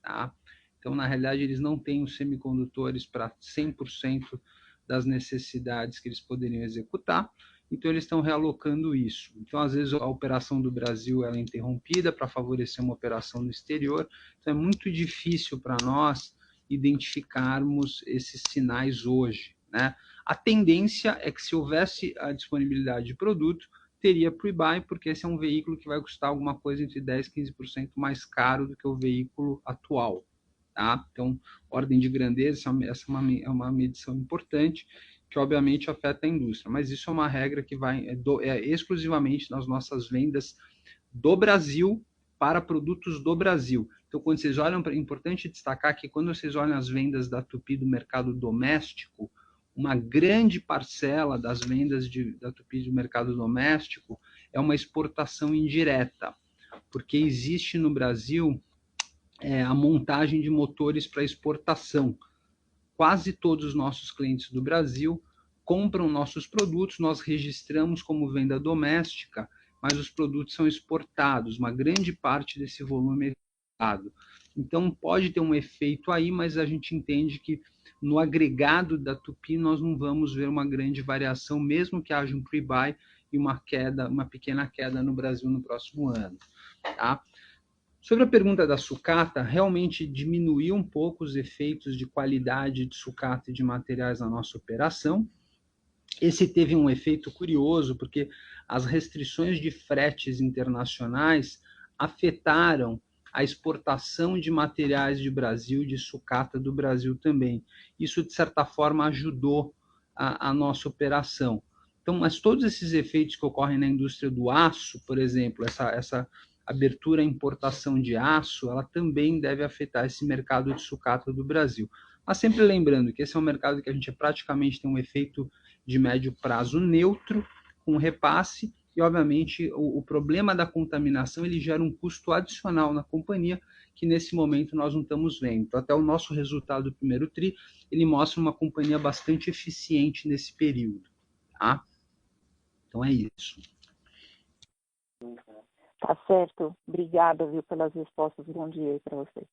Speaker 5: tá? Então, na realidade, eles não têm os semicondutores para 100% das necessidades que eles poderiam executar, então eles estão realocando isso. Então, às vezes, a operação do Brasil ela é interrompida para favorecer uma operação no exterior, então é muito difícil para nós identificarmos esses sinais hoje, né? A tendência é que se houvesse a disponibilidade de produto, teria pre-buy, porque esse é um veículo que vai custar alguma coisa entre 10% e 15% mais caro do que o veículo atual, tá? Então, ordem de grandeza, essa é uma medição importante, que obviamente afeta a indústria, mas isso é uma regra que vai exclusivamente nas nossas vendas do Brasil para produtos do Brasil. Então, quando vocês olham, é importante destacar que quando vocês olham as vendas da Tupy do mercado doméstico, uma grande parcela das vendas da Tupy do mercado doméstico é uma exportação indireta, porque existe no Brasil a montagem de motores para exportação. Quase todos os nossos clientes do Brasil compram nossos produtos, nós registramos como venda doméstica, mas os produtos são exportados, uma grande parte desse volume é exportado. Então, pode ter um efeito aí, mas a gente entende que no agregado da Tupy nós não vamos ver uma grande variação, mesmo que haja um pre-buy e uma pequena queda no Brasil no próximo ano. Tá? Sobre a pergunta da sucata, realmente diminuiu um pouco os efeitos de qualidade de sucata e de materiais na nossa operação. Esse teve um efeito curioso, porque as restrições de fretes internacionais afetaram a exportação de materiais de Brasil, de sucata do Brasil também. Isso, de certa forma, ajudou a nossa operação. Então, mas todos esses efeitos que ocorrem na indústria do aço, por exemplo, essa abertura à importação de aço, ela também deve afetar esse mercado de sucata do Brasil. Mas sempre lembrando que esse é um mercado que a gente praticamente tem um efeito de médio prazo neutro, com repasse, e obviamente o problema da contaminação ele gera um custo adicional na companhia, que nesse momento nós não estamos vendo. Então, até o nosso resultado do primeiro TRI, ele mostra uma companhia bastante eficiente nesse período. Tá? Então é isso.
Speaker 7: Tá certo. Obrigada, viu, pelas respostas. Bom dia aí para vocês.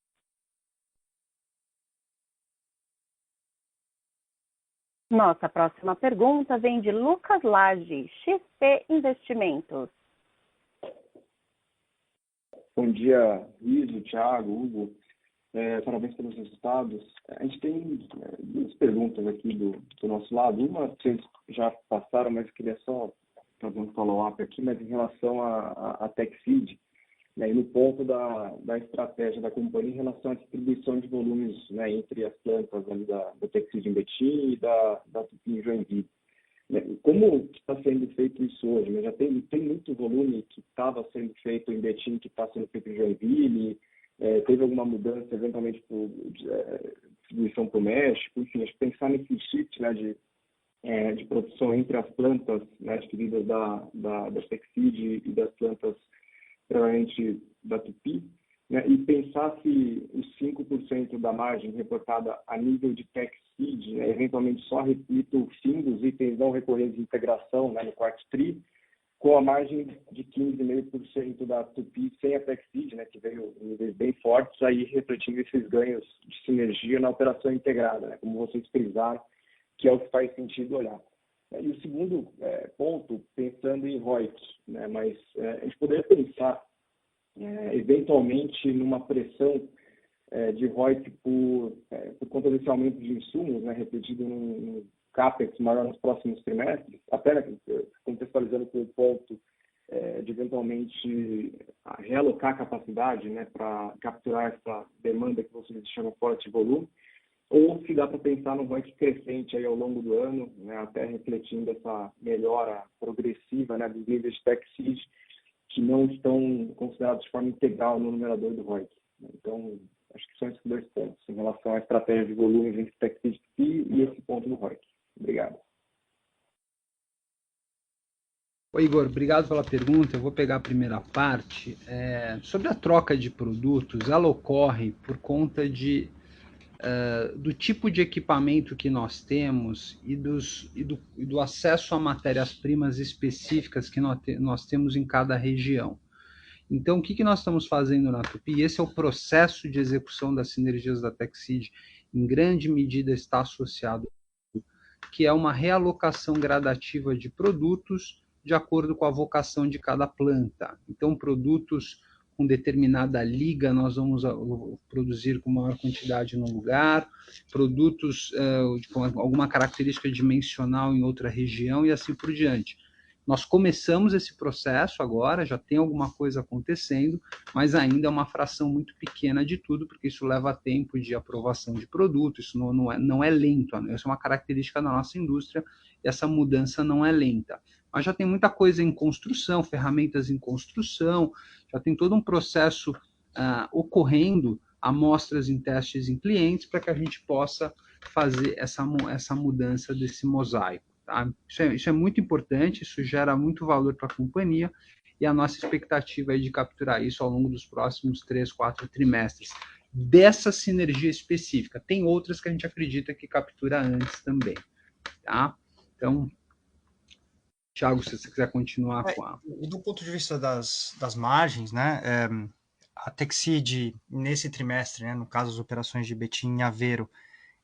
Speaker 1: Nossa próxima pergunta vem de Lucas Lage, XP Investimentos.
Speaker 8: Bom dia, Riso, Thiago, Hugo. Parabéns pelos resultados. A gente tem duas perguntas aqui do nosso lado. Uma vocês já passaram, mas queria só fazer um follow-up aqui, mas em relação à TechSeed, né, e no ponto da estratégia da companhia em relação à distribuição de volumes, né, entre as plantas ali da TechSeed em Betim e da Tupy em Joinville. Como está sendo feito isso hoje? Já tem muito volume que estava sendo feito em Betim, que está sendo feito em Joinville, teve alguma mudança, eventualmente, por distribuição para o México, enfim, acho que pensar nesse shift, né, de produção entre as plantas, né, adquiridas da TechSeed e das plantas provavelmente da Tupy, né, e pensar se os 5% da margem reportada a nível de TechSeed, né, eventualmente só reflita o fim dos itens não recorrentes de integração, né, no quarto TRI, com a margem de 15,5% da Tupy sem a TechSeed, né, que veio em níveis bem fortes, aí refletindo esses ganhos de sinergia na operação integrada, né, como vocês frisaram, que é o que faz sentido olhar. E o segundo ponto, pensando em ROIC, né, mas a gente poderia pensar eventualmente numa pressão de ROIC por conta desse aumento de insumos, né, refletido num CAPEX maior nos próximos trimestres, até contextualizando com o ponto de eventualmente realocar capacidade, né, para capturar essa demanda que vocês chamam forte de volume, ou se dá para pensar no ROIC crescente aí ao longo do ano, né, até refletindo essa melhora progressiva, né, dos níveis de TechSeed que não estão considerados de forma integral no numerador do ROIC. Então, acho que são esses dois pontos em relação à estratégia de volumes entre TechSeed e esse ponto do ROIC. Obrigado.
Speaker 5: Oi, Igor, obrigado pela pergunta. Eu vou pegar a primeira parte. Sobre a troca de produtos, ela ocorre por conta do tipo de equipamento que nós temos e do acesso a matérias-primas específicas que nós temos em cada região. Então, o que nós estamos fazendo na Tupy? Esse é o processo de execução das sinergias da TechSeed, em grande medida está associado, que é uma realocação gradativa de produtos de acordo com a vocação de cada planta. Então, produtos com determinada liga nós vamos produzir com maior quantidade no lugar, produtos com alguma característica dimensional em outra região e assim por diante. Nós começamos esse processo agora, já tem alguma coisa acontecendo, mas ainda é uma fração muito pequena de tudo, porque isso leva tempo de aprovação de produto, isso não é lento, essa é uma característica da nossa indústria, e essa mudança não é lenta. Mas já tem muita coisa em construção, ferramentas em construção, já tem todo um processo ocorrendo, amostras em testes em clientes, para que a gente possa fazer essa mudança desse mosaico. Tá? Isso é muito importante, isso gera muito valor para a companhia, e a nossa expectativa é de capturar isso ao longo dos próximos 3, 4 trimestres. Dessa sinergia específica. Tem outras que a gente acredita que captura antes também. Tá? Então, Thiago, se você quiser continuar com a...
Speaker 3: E do ponto de vista das margens, né, a Texid, nesse trimestre, né, no caso as operações de Betim e Aveiro,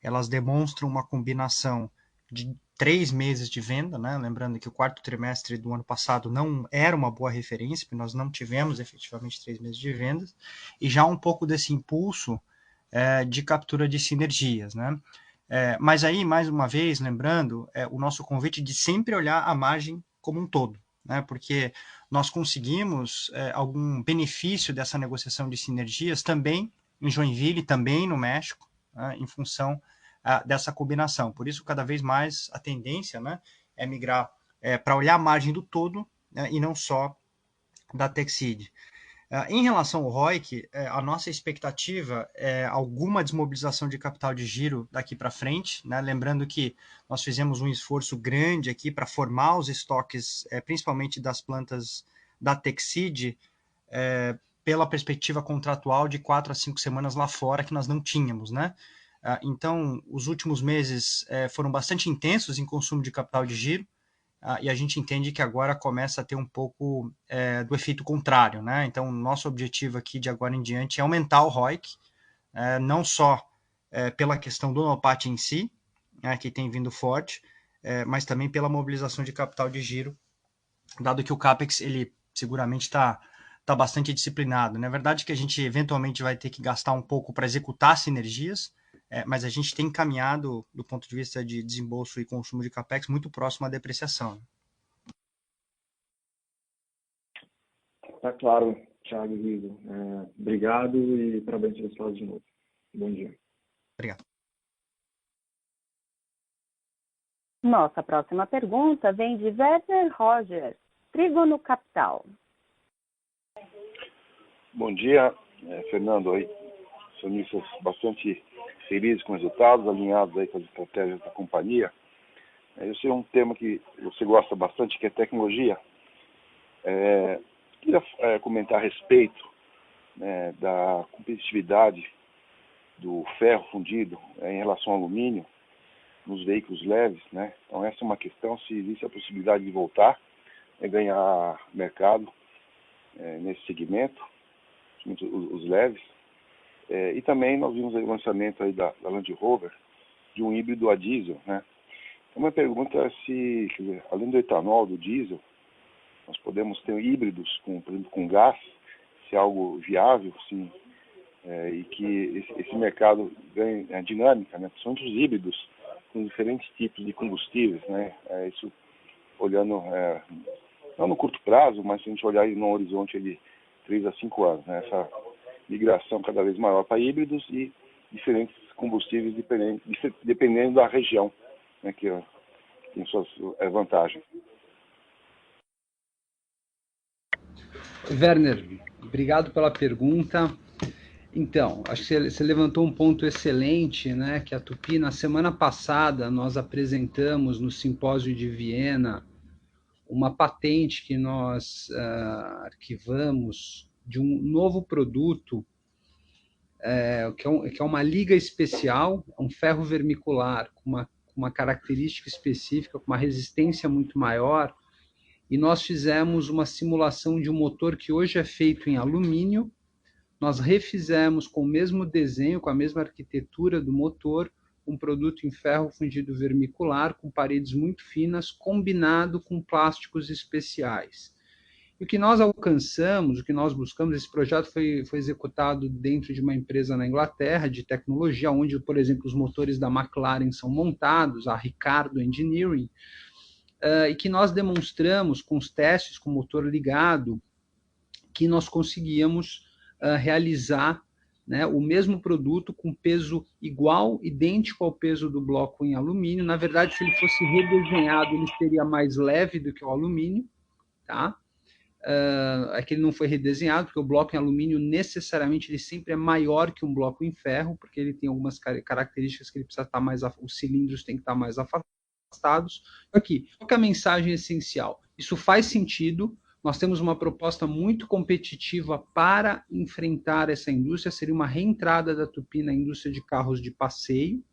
Speaker 3: elas demonstram uma combinação de 3 meses de venda, né? Lembrando que o quarto trimestre do ano passado não era uma boa referência, porque nós não tivemos efetivamente 3 meses de vendas, e já um pouco desse impulso de captura de sinergias, né? Mas aí, mais uma vez, lembrando, o nosso convite de sempre olhar a margem como um todo, né? Porque nós conseguimos algum benefício dessa negociação de sinergias também em Joinville, também no México, né, em função dessa combinação. Por isso, cada vez mais a tendência, né, é migrar para olhar a margem do todo, né, e não só da Texid. Em relação ao ROIC, a nossa expectativa é alguma desmobilização de capital de giro daqui para frente, né? Lembrando que nós fizemos um esforço grande aqui para formar os estoques, principalmente das plantas da Texid, pela perspectiva contratual de 4 a 5 semanas lá fora, que nós não tínhamos, né? Então, os últimos meses foram bastante intensos em consumo de capital de giro, e a gente entende que agora começa a ter um pouco do efeito contrário, né? Então, nosso objetivo aqui de agora em diante é aumentar o ROIC, não só pela questão do NOPAT em si, que tem vindo forte, mas também pela mobilização de capital de giro, dado que o CAPEX, ele seguramente está bastante disciplinado. Na verdade, que a gente eventualmente vai ter que gastar um pouco para executar sinergias, mas a gente tem caminhado, do ponto de vista de desembolso e consumo de CAPEX, muito próximo à depreciação.
Speaker 8: Está claro, Thiago e Riso. Obrigado e parabéns pelos resultados de novo. Bom dia.
Speaker 3: Obrigado.
Speaker 1: Nossa próxima pergunta vem de Werner Roger, Trígono Capital.
Speaker 9: Bom dia, Fernando. Acionistas bastante felizes com os resultados, alinhados aí com as estratégias da companhia. Eu sei um tema que você gosta bastante, que é tecnologia. Queria comentar a respeito, né, da competitividade do ferro fundido em relação ao alumínio nos veículos leves, né? Então essa é uma questão, se existe a possibilidade de voltar a ganhar mercado nesse segmento, os leves. E também nós vimos o lançamento aí da Land Rover de um híbrido a diesel, né? Então, minha pergunta é se, quer dizer, além do etanol, do diesel, nós podemos ter híbridos por exemplo, com gás, se é algo viável, sim, e que esse mercado ganhe dinâmica, né? Principalmente os híbridos com diferentes tipos de combustíveis, né? Isso olhando, não no curto prazo, mas se a gente olhar aí no horizonte de 3 a 5 anos, né? Essa migração cada vez maior para híbridos e diferentes combustíveis dependendo da região, né, que tem suas vantagens.
Speaker 5: Werner, obrigado pela pergunta. Então, acho que você levantou um ponto excelente, né, que a Tupy, na semana passada, nós apresentamos no simpósio de Viena uma patente que nós arquivamos de um novo produto, que é uma liga especial, um ferro vermicular com uma característica específica, com uma resistência muito maior, e nós fizemos uma simulação de um motor que hoje é feito em alumínio, nós refizemos com o mesmo desenho, com a mesma arquitetura do motor, um produto em ferro fundido vermicular, com paredes muito finas, combinado com plásticos especiais. E o que nós alcançamos, o que nós buscamos, esse projeto foi executado dentro de uma empresa na Inglaterra, de tecnologia, onde, por exemplo, os motores da McLaren são montados, a Ricardo Engineering, e que nós demonstramos com os testes com o motor ligado, que nós conseguíamos realizar, né, o mesmo produto com peso igual, idêntico ao peso do bloco em alumínio. Na verdade, se ele fosse redesenhado, ele seria mais leve do que o alumínio, tá? É que ele não foi redesenhado, porque o bloco em alumínio, necessariamente, ele sempre é maior que um bloco em ferro, porque ele tem algumas características que ele precisa estar mais, os cilindros têm que estar mais afastados. Aqui, qual que é a mensagem essencial? Isso faz sentido. Nós temos uma proposta muito competitiva para enfrentar essa indústria, seria uma reentrada da Tupy na indústria de carros de passeio,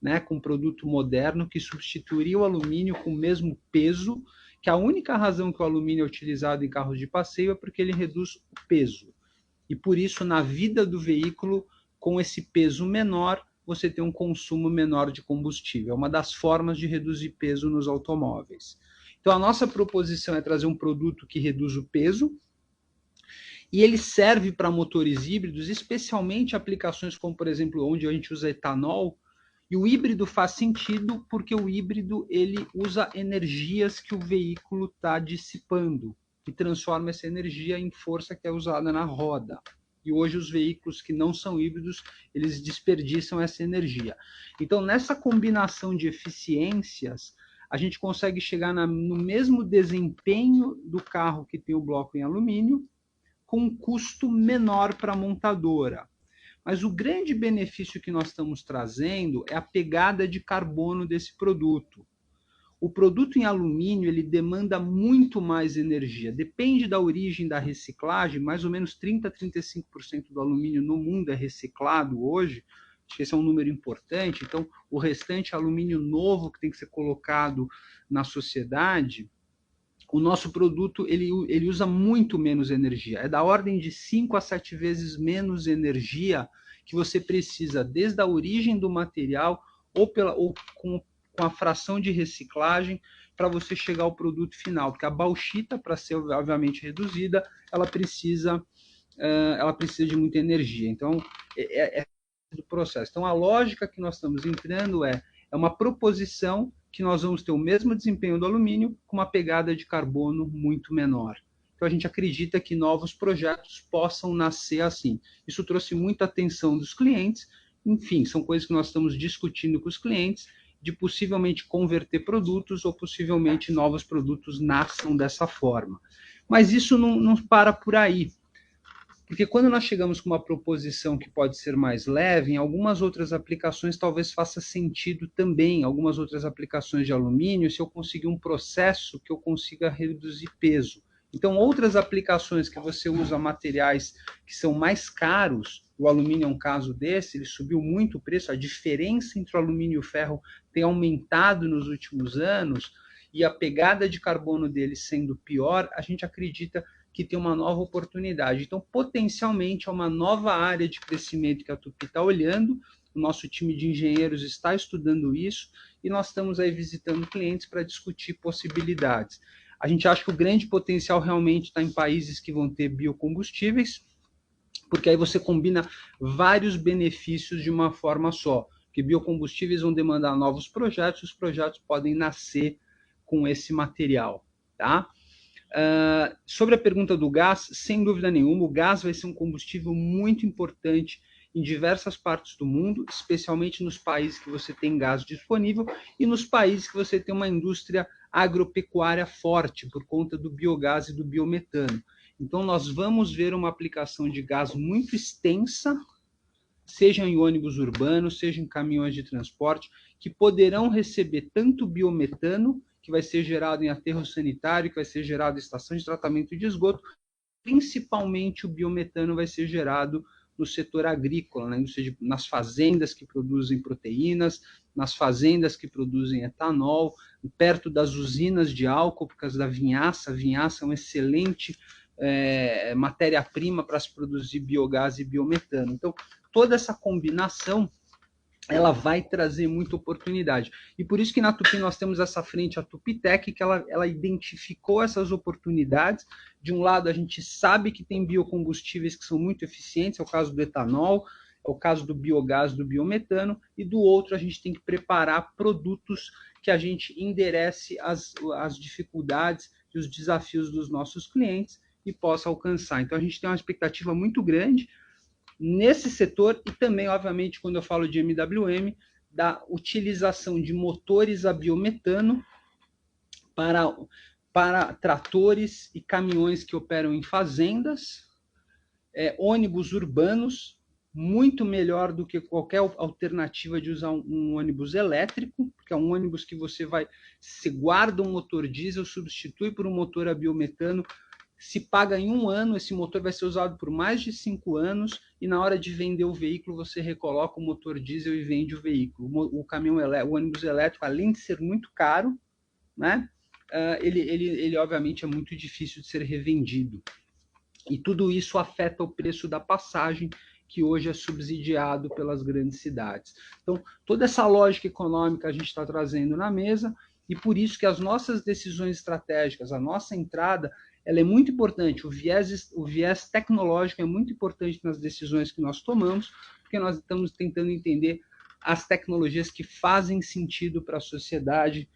Speaker 5: né, com um produto moderno que substituiria o alumínio com o mesmo peso que a única razão que o alumínio é utilizado em carros de passeio é porque ele reduz o peso. E por isso, na vida do veículo, com esse peso menor, você tem um consumo menor de combustível. É uma das formas de reduzir peso nos automóveis. Então, a nossa proposição é trazer um produto que reduz o peso, e ele serve para motores híbridos, especialmente aplicações como, por exemplo, onde a gente usa etanol. E o híbrido faz sentido porque o híbrido ele usa energias que o veículo está dissipando e transforma essa energia em força que é usada na roda. E hoje os veículos que não são híbridos, eles desperdiçam essa energia. Então, nessa combinação de eficiências, a gente consegue chegar no mesmo desempenho do carro que tem o bloco em alumínio, com um custo menor para a montadora. Mas o grande benefício que nós estamos trazendo é a pegada de carbono desse produto. O produto em alumínio ele demanda muito mais energia. Depende da origem da reciclagem, mais ou menos 30% a 35% do alumínio no mundo é reciclado hoje. Acho que esse é um número importante. Então, o restante alumínio novo que tem que ser colocado na sociedade, o nosso produto ele usa muito menos energia. É da ordem de 5 a 7 vezes menos energia que você precisa, desde a origem do material ou com a fração de reciclagem, para você chegar ao produto final. Porque a bauxita, para ser obviamente reduzida, ela precisa de muita energia. Então, é do processo. Então, a lógica que nós estamos entrando é uma proposição que nós vamos ter o mesmo desempenho do alumínio com uma pegada de carbono muito menor. Então, a gente acredita que novos projetos possam nascer assim. Isso trouxe muita atenção dos clientes. Enfim, são coisas que nós estamos discutindo com os clientes, de possivelmente converter produtos ou possivelmente novos produtos nasçam dessa forma. Mas isso não para por aí. Porque quando nós chegamos com uma proposição que pode ser mais leve, em algumas outras aplicações talvez faça sentido também, algumas outras aplicações de alumínio, se eu conseguir um processo que eu consiga reduzir peso. Então, outras aplicações que você usa materiais que são mais caros, o alumínio é um caso desse, ele subiu muito o preço, a diferença entre o alumínio e o ferro tem aumentado nos últimos anos, e a pegada de carbono dele sendo pior, a gente acredita que tem uma nova oportunidade. Então, potencialmente, é uma nova área de crescimento que a Tupy está olhando, o nosso time de engenheiros está estudando isso, e nós estamos aí visitando clientes para discutir possibilidades. A gente acha que o grande potencial realmente está em países que vão ter biocombustíveis, porque aí você combina vários benefícios de uma forma só, porque biocombustíveis vão demandar novos projetos, os projetos podem nascer com esse material, tá? Sobre a pergunta do gás, sem dúvida nenhuma, o gás vai ser um combustível muito importante em diversas partes do mundo, especialmente nos países que você tem gás disponível e nos países que você tem uma indústria agropecuária forte por conta do biogás e do biometano. Então, nós vamos ver uma aplicação de gás muito extensa, seja em ônibus urbanos, seja em caminhões de transporte, que poderão receber tanto biometano, que vai ser gerado em aterro sanitário, que vai ser gerado em estação de tratamento de esgoto, principalmente o biometano vai ser gerado no setor agrícola, na indústria nas fazendas que produzem proteínas, nas fazendas que produzem etanol, perto das usinas de álcool, por causa da vinhaça. A vinhaça é uma excelente matéria-prima para se produzir biogás e biometano. Então, toda essa combinação ela vai trazer muita oportunidade. E por isso que na Tupy nós temos essa frente, a Tupytec, que ela identificou essas oportunidades. De um lado, a gente sabe que tem biocombustíveis que são muito eficientes, é o caso do etanol, é o caso do biogás, do biometano, e do outro, a gente tem que preparar produtos que a gente enderece as dificuldades e os desafios dos nossos clientes e possa alcançar. Então, a gente tem uma expectativa muito grande nesse setor e também, obviamente, quando eu falo de MWM, da utilização de motores a biometano para tratores e caminhões que operam em fazendas, ônibus urbanos, muito melhor do que qualquer alternativa de usar um ônibus elétrico, porque é um ônibus que você guarda um motor diesel, substitui por um motor a biometano, se paga em 1 ano, esse motor vai ser usado por mais de 5 anos, e na hora de vender o veículo, você recoloca o motor diesel e vende o veículo. O ônibus elétrico, além de ser muito caro, né, ele obviamente é muito difícil de ser revendido. E tudo isso afeta o preço da passagem, que hoje é subsidiado pelas grandes cidades. Então, toda essa lógica econômica a gente está trazendo na mesa, e por isso que as nossas decisões estratégicas, a nossa entrada, ela é muito importante. O viés tecnológico é muito importante nas decisões que nós tomamos, porque nós estamos tentando entender as tecnologias que fazem sentido para a sociedade,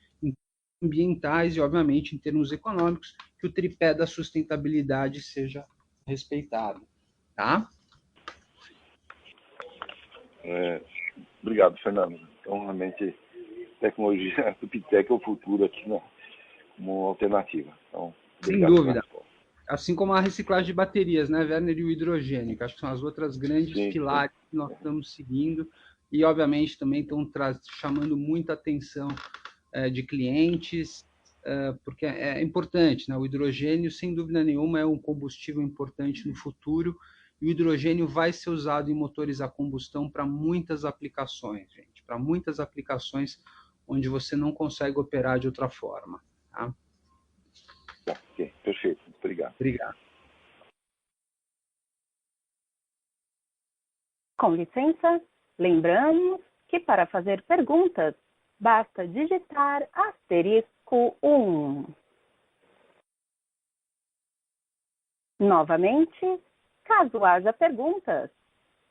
Speaker 5: ambientais e, obviamente, em termos econômicos, que o tripé da sustentabilidade seja respeitado. Tá?
Speaker 9: Obrigado, Fernando. Então, realmente, tecnologia, Tupitec é o futuro aqui como alternativa. Então,
Speaker 5: sem dúvida. Assim como a reciclagem de baterias, né, Werner, e o hidrogênio, que acho que são as outras grandes pilares que nós estamos seguindo e, obviamente, também estão chamando muita atenção de clientes, porque é importante, né? O hidrogênio, sem dúvida nenhuma, é um combustível importante no futuro, e o hidrogênio vai ser usado em motores a combustão para muitas aplicações, gente, para muitas aplicações onde você não consegue operar de outra forma. Tá?
Speaker 9: Ok, perfeito. Obrigado.
Speaker 5: Obrigado.
Speaker 1: Com licença, lembramos que para fazer perguntas, basta digitar *1. Novamente, caso haja perguntas,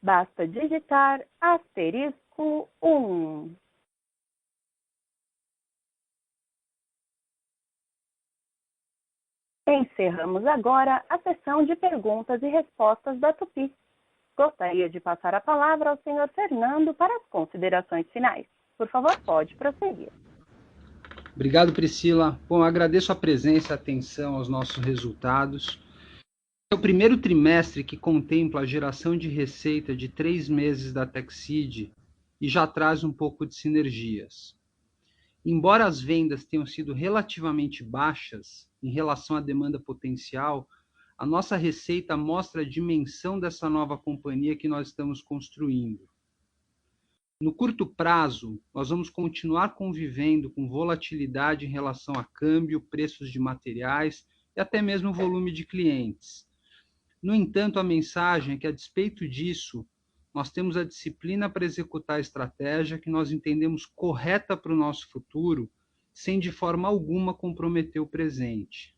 Speaker 1: basta digitar *1. Encerramos agora a sessão de perguntas e respostas da Tupi. Gostaria de passar a palavra ao senhor Fernando para as considerações finais. Por favor, pode prosseguir.
Speaker 5: Obrigado, Priscila. Bom, agradeço a presença e a atenção aos nossos resultados. É o primeiro trimestre que contempla a geração de receita de 3 meses da Techseed e já traz um pouco de sinergias. Embora as vendas tenham sido relativamente baixas em relação à demanda potencial, a nossa receita mostra a dimensão dessa nova companhia que nós estamos construindo. No curto prazo, nós vamos continuar convivendo com volatilidade em relação a câmbio, preços de materiais e até mesmo volume de clientes. No entanto, a mensagem é que, a despeito disso, nós temos a disciplina para executar a estratégia que nós entendemos correta para o nosso futuro, sem de forma alguma comprometer o presente.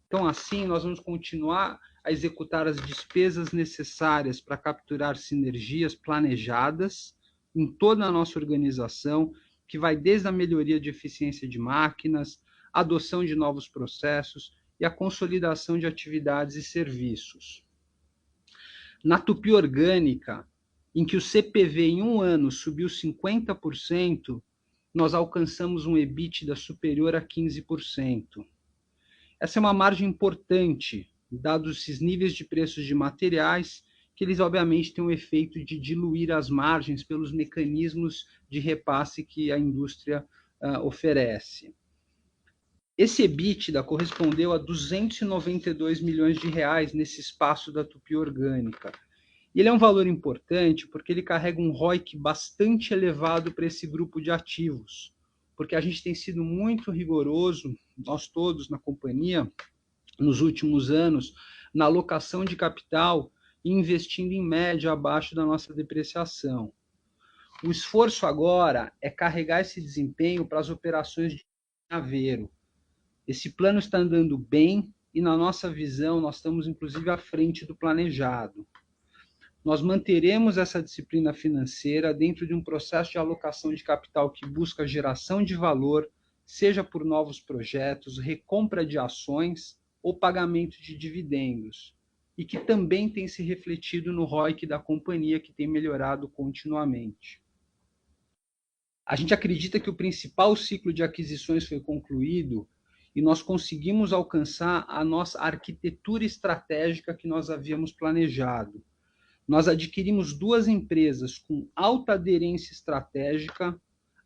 Speaker 5: Então, assim, nós vamos continuar a executar as despesas necessárias para capturar sinergias planejadas em toda a nossa organização, que vai desde a melhoria de eficiência de máquinas, a adoção de novos processos e a consolidação de atividades e serviços. Na Tupi Orgânica, em que o CPV em um ano subiu 50%, nós alcançamos um EBITDA superior a 15%. Essa é uma margem importante, dados esses níveis de preços de materiais, que eles obviamente têm o efeito de diluir as margens pelos mecanismos de repasse que a indústria oferece. Esse EBITDA correspondeu a 292 milhões de reais nesse espaço da Tupi Orgânica. E ele é um valor importante porque ele carrega um ROIC bastante elevado para esse grupo de ativos, porque a gente tem sido muito rigoroso, nós todos na companhia, nos últimos anos, na alocação de capital e investindo em média abaixo da nossa depreciação. O esforço agora é carregar esse desempenho para as operações de Aveiro. Esse plano está andando bem e, na nossa visão, nós estamos inclusive à frente do planejado. Nós manteremos essa disciplina financeira dentro de um processo de alocação de capital que busca geração de valor, seja por novos projetos, recompra de ações ou pagamento de dividendos, e que também tem se refletido no ROIC da companhia, que tem melhorado continuamente. A gente acredita que o principal ciclo de aquisições foi concluído e nós conseguimos alcançar a nossa arquitetura estratégica que nós havíamos planejado. Nós adquirimos 2 empresas com alta aderência estratégica,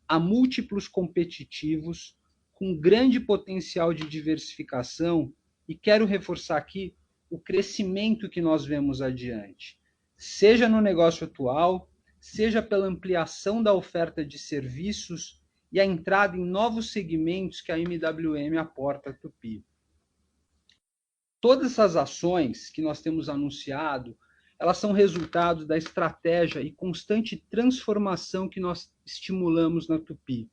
Speaker 5: a múltiplos competitivos, com grande potencial de diversificação, e quero reforçar aqui o crescimento que nós vemos adiante, seja no negócio atual, seja pela ampliação da oferta de serviços e a entrada em novos segmentos que a MWM aporta à Tupy. Todas essas ações que nós temos anunciado, elas são resultados da estratégia e constante transformação que nós estimulamos na Tupy.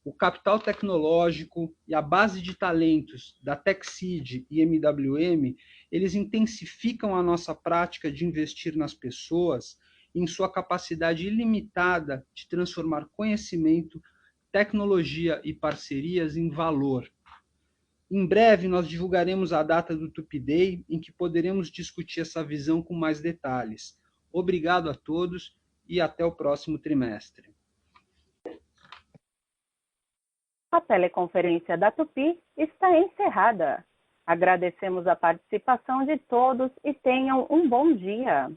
Speaker 5: O capital tecnológico e a base de talentos da TechSeed e MWM, eles intensificam a nossa prática de investir nas pessoas em sua capacidade ilimitada de transformar conhecimento, tecnologia e parcerias em valor. Em breve, nós divulgaremos a data do Tupy Day, em que poderemos discutir essa visão com mais detalhes. Obrigado a todos e até o próximo trimestre.
Speaker 1: A teleconferência da Tupy está encerrada. Agradecemos a participação de todos e tenham um bom dia.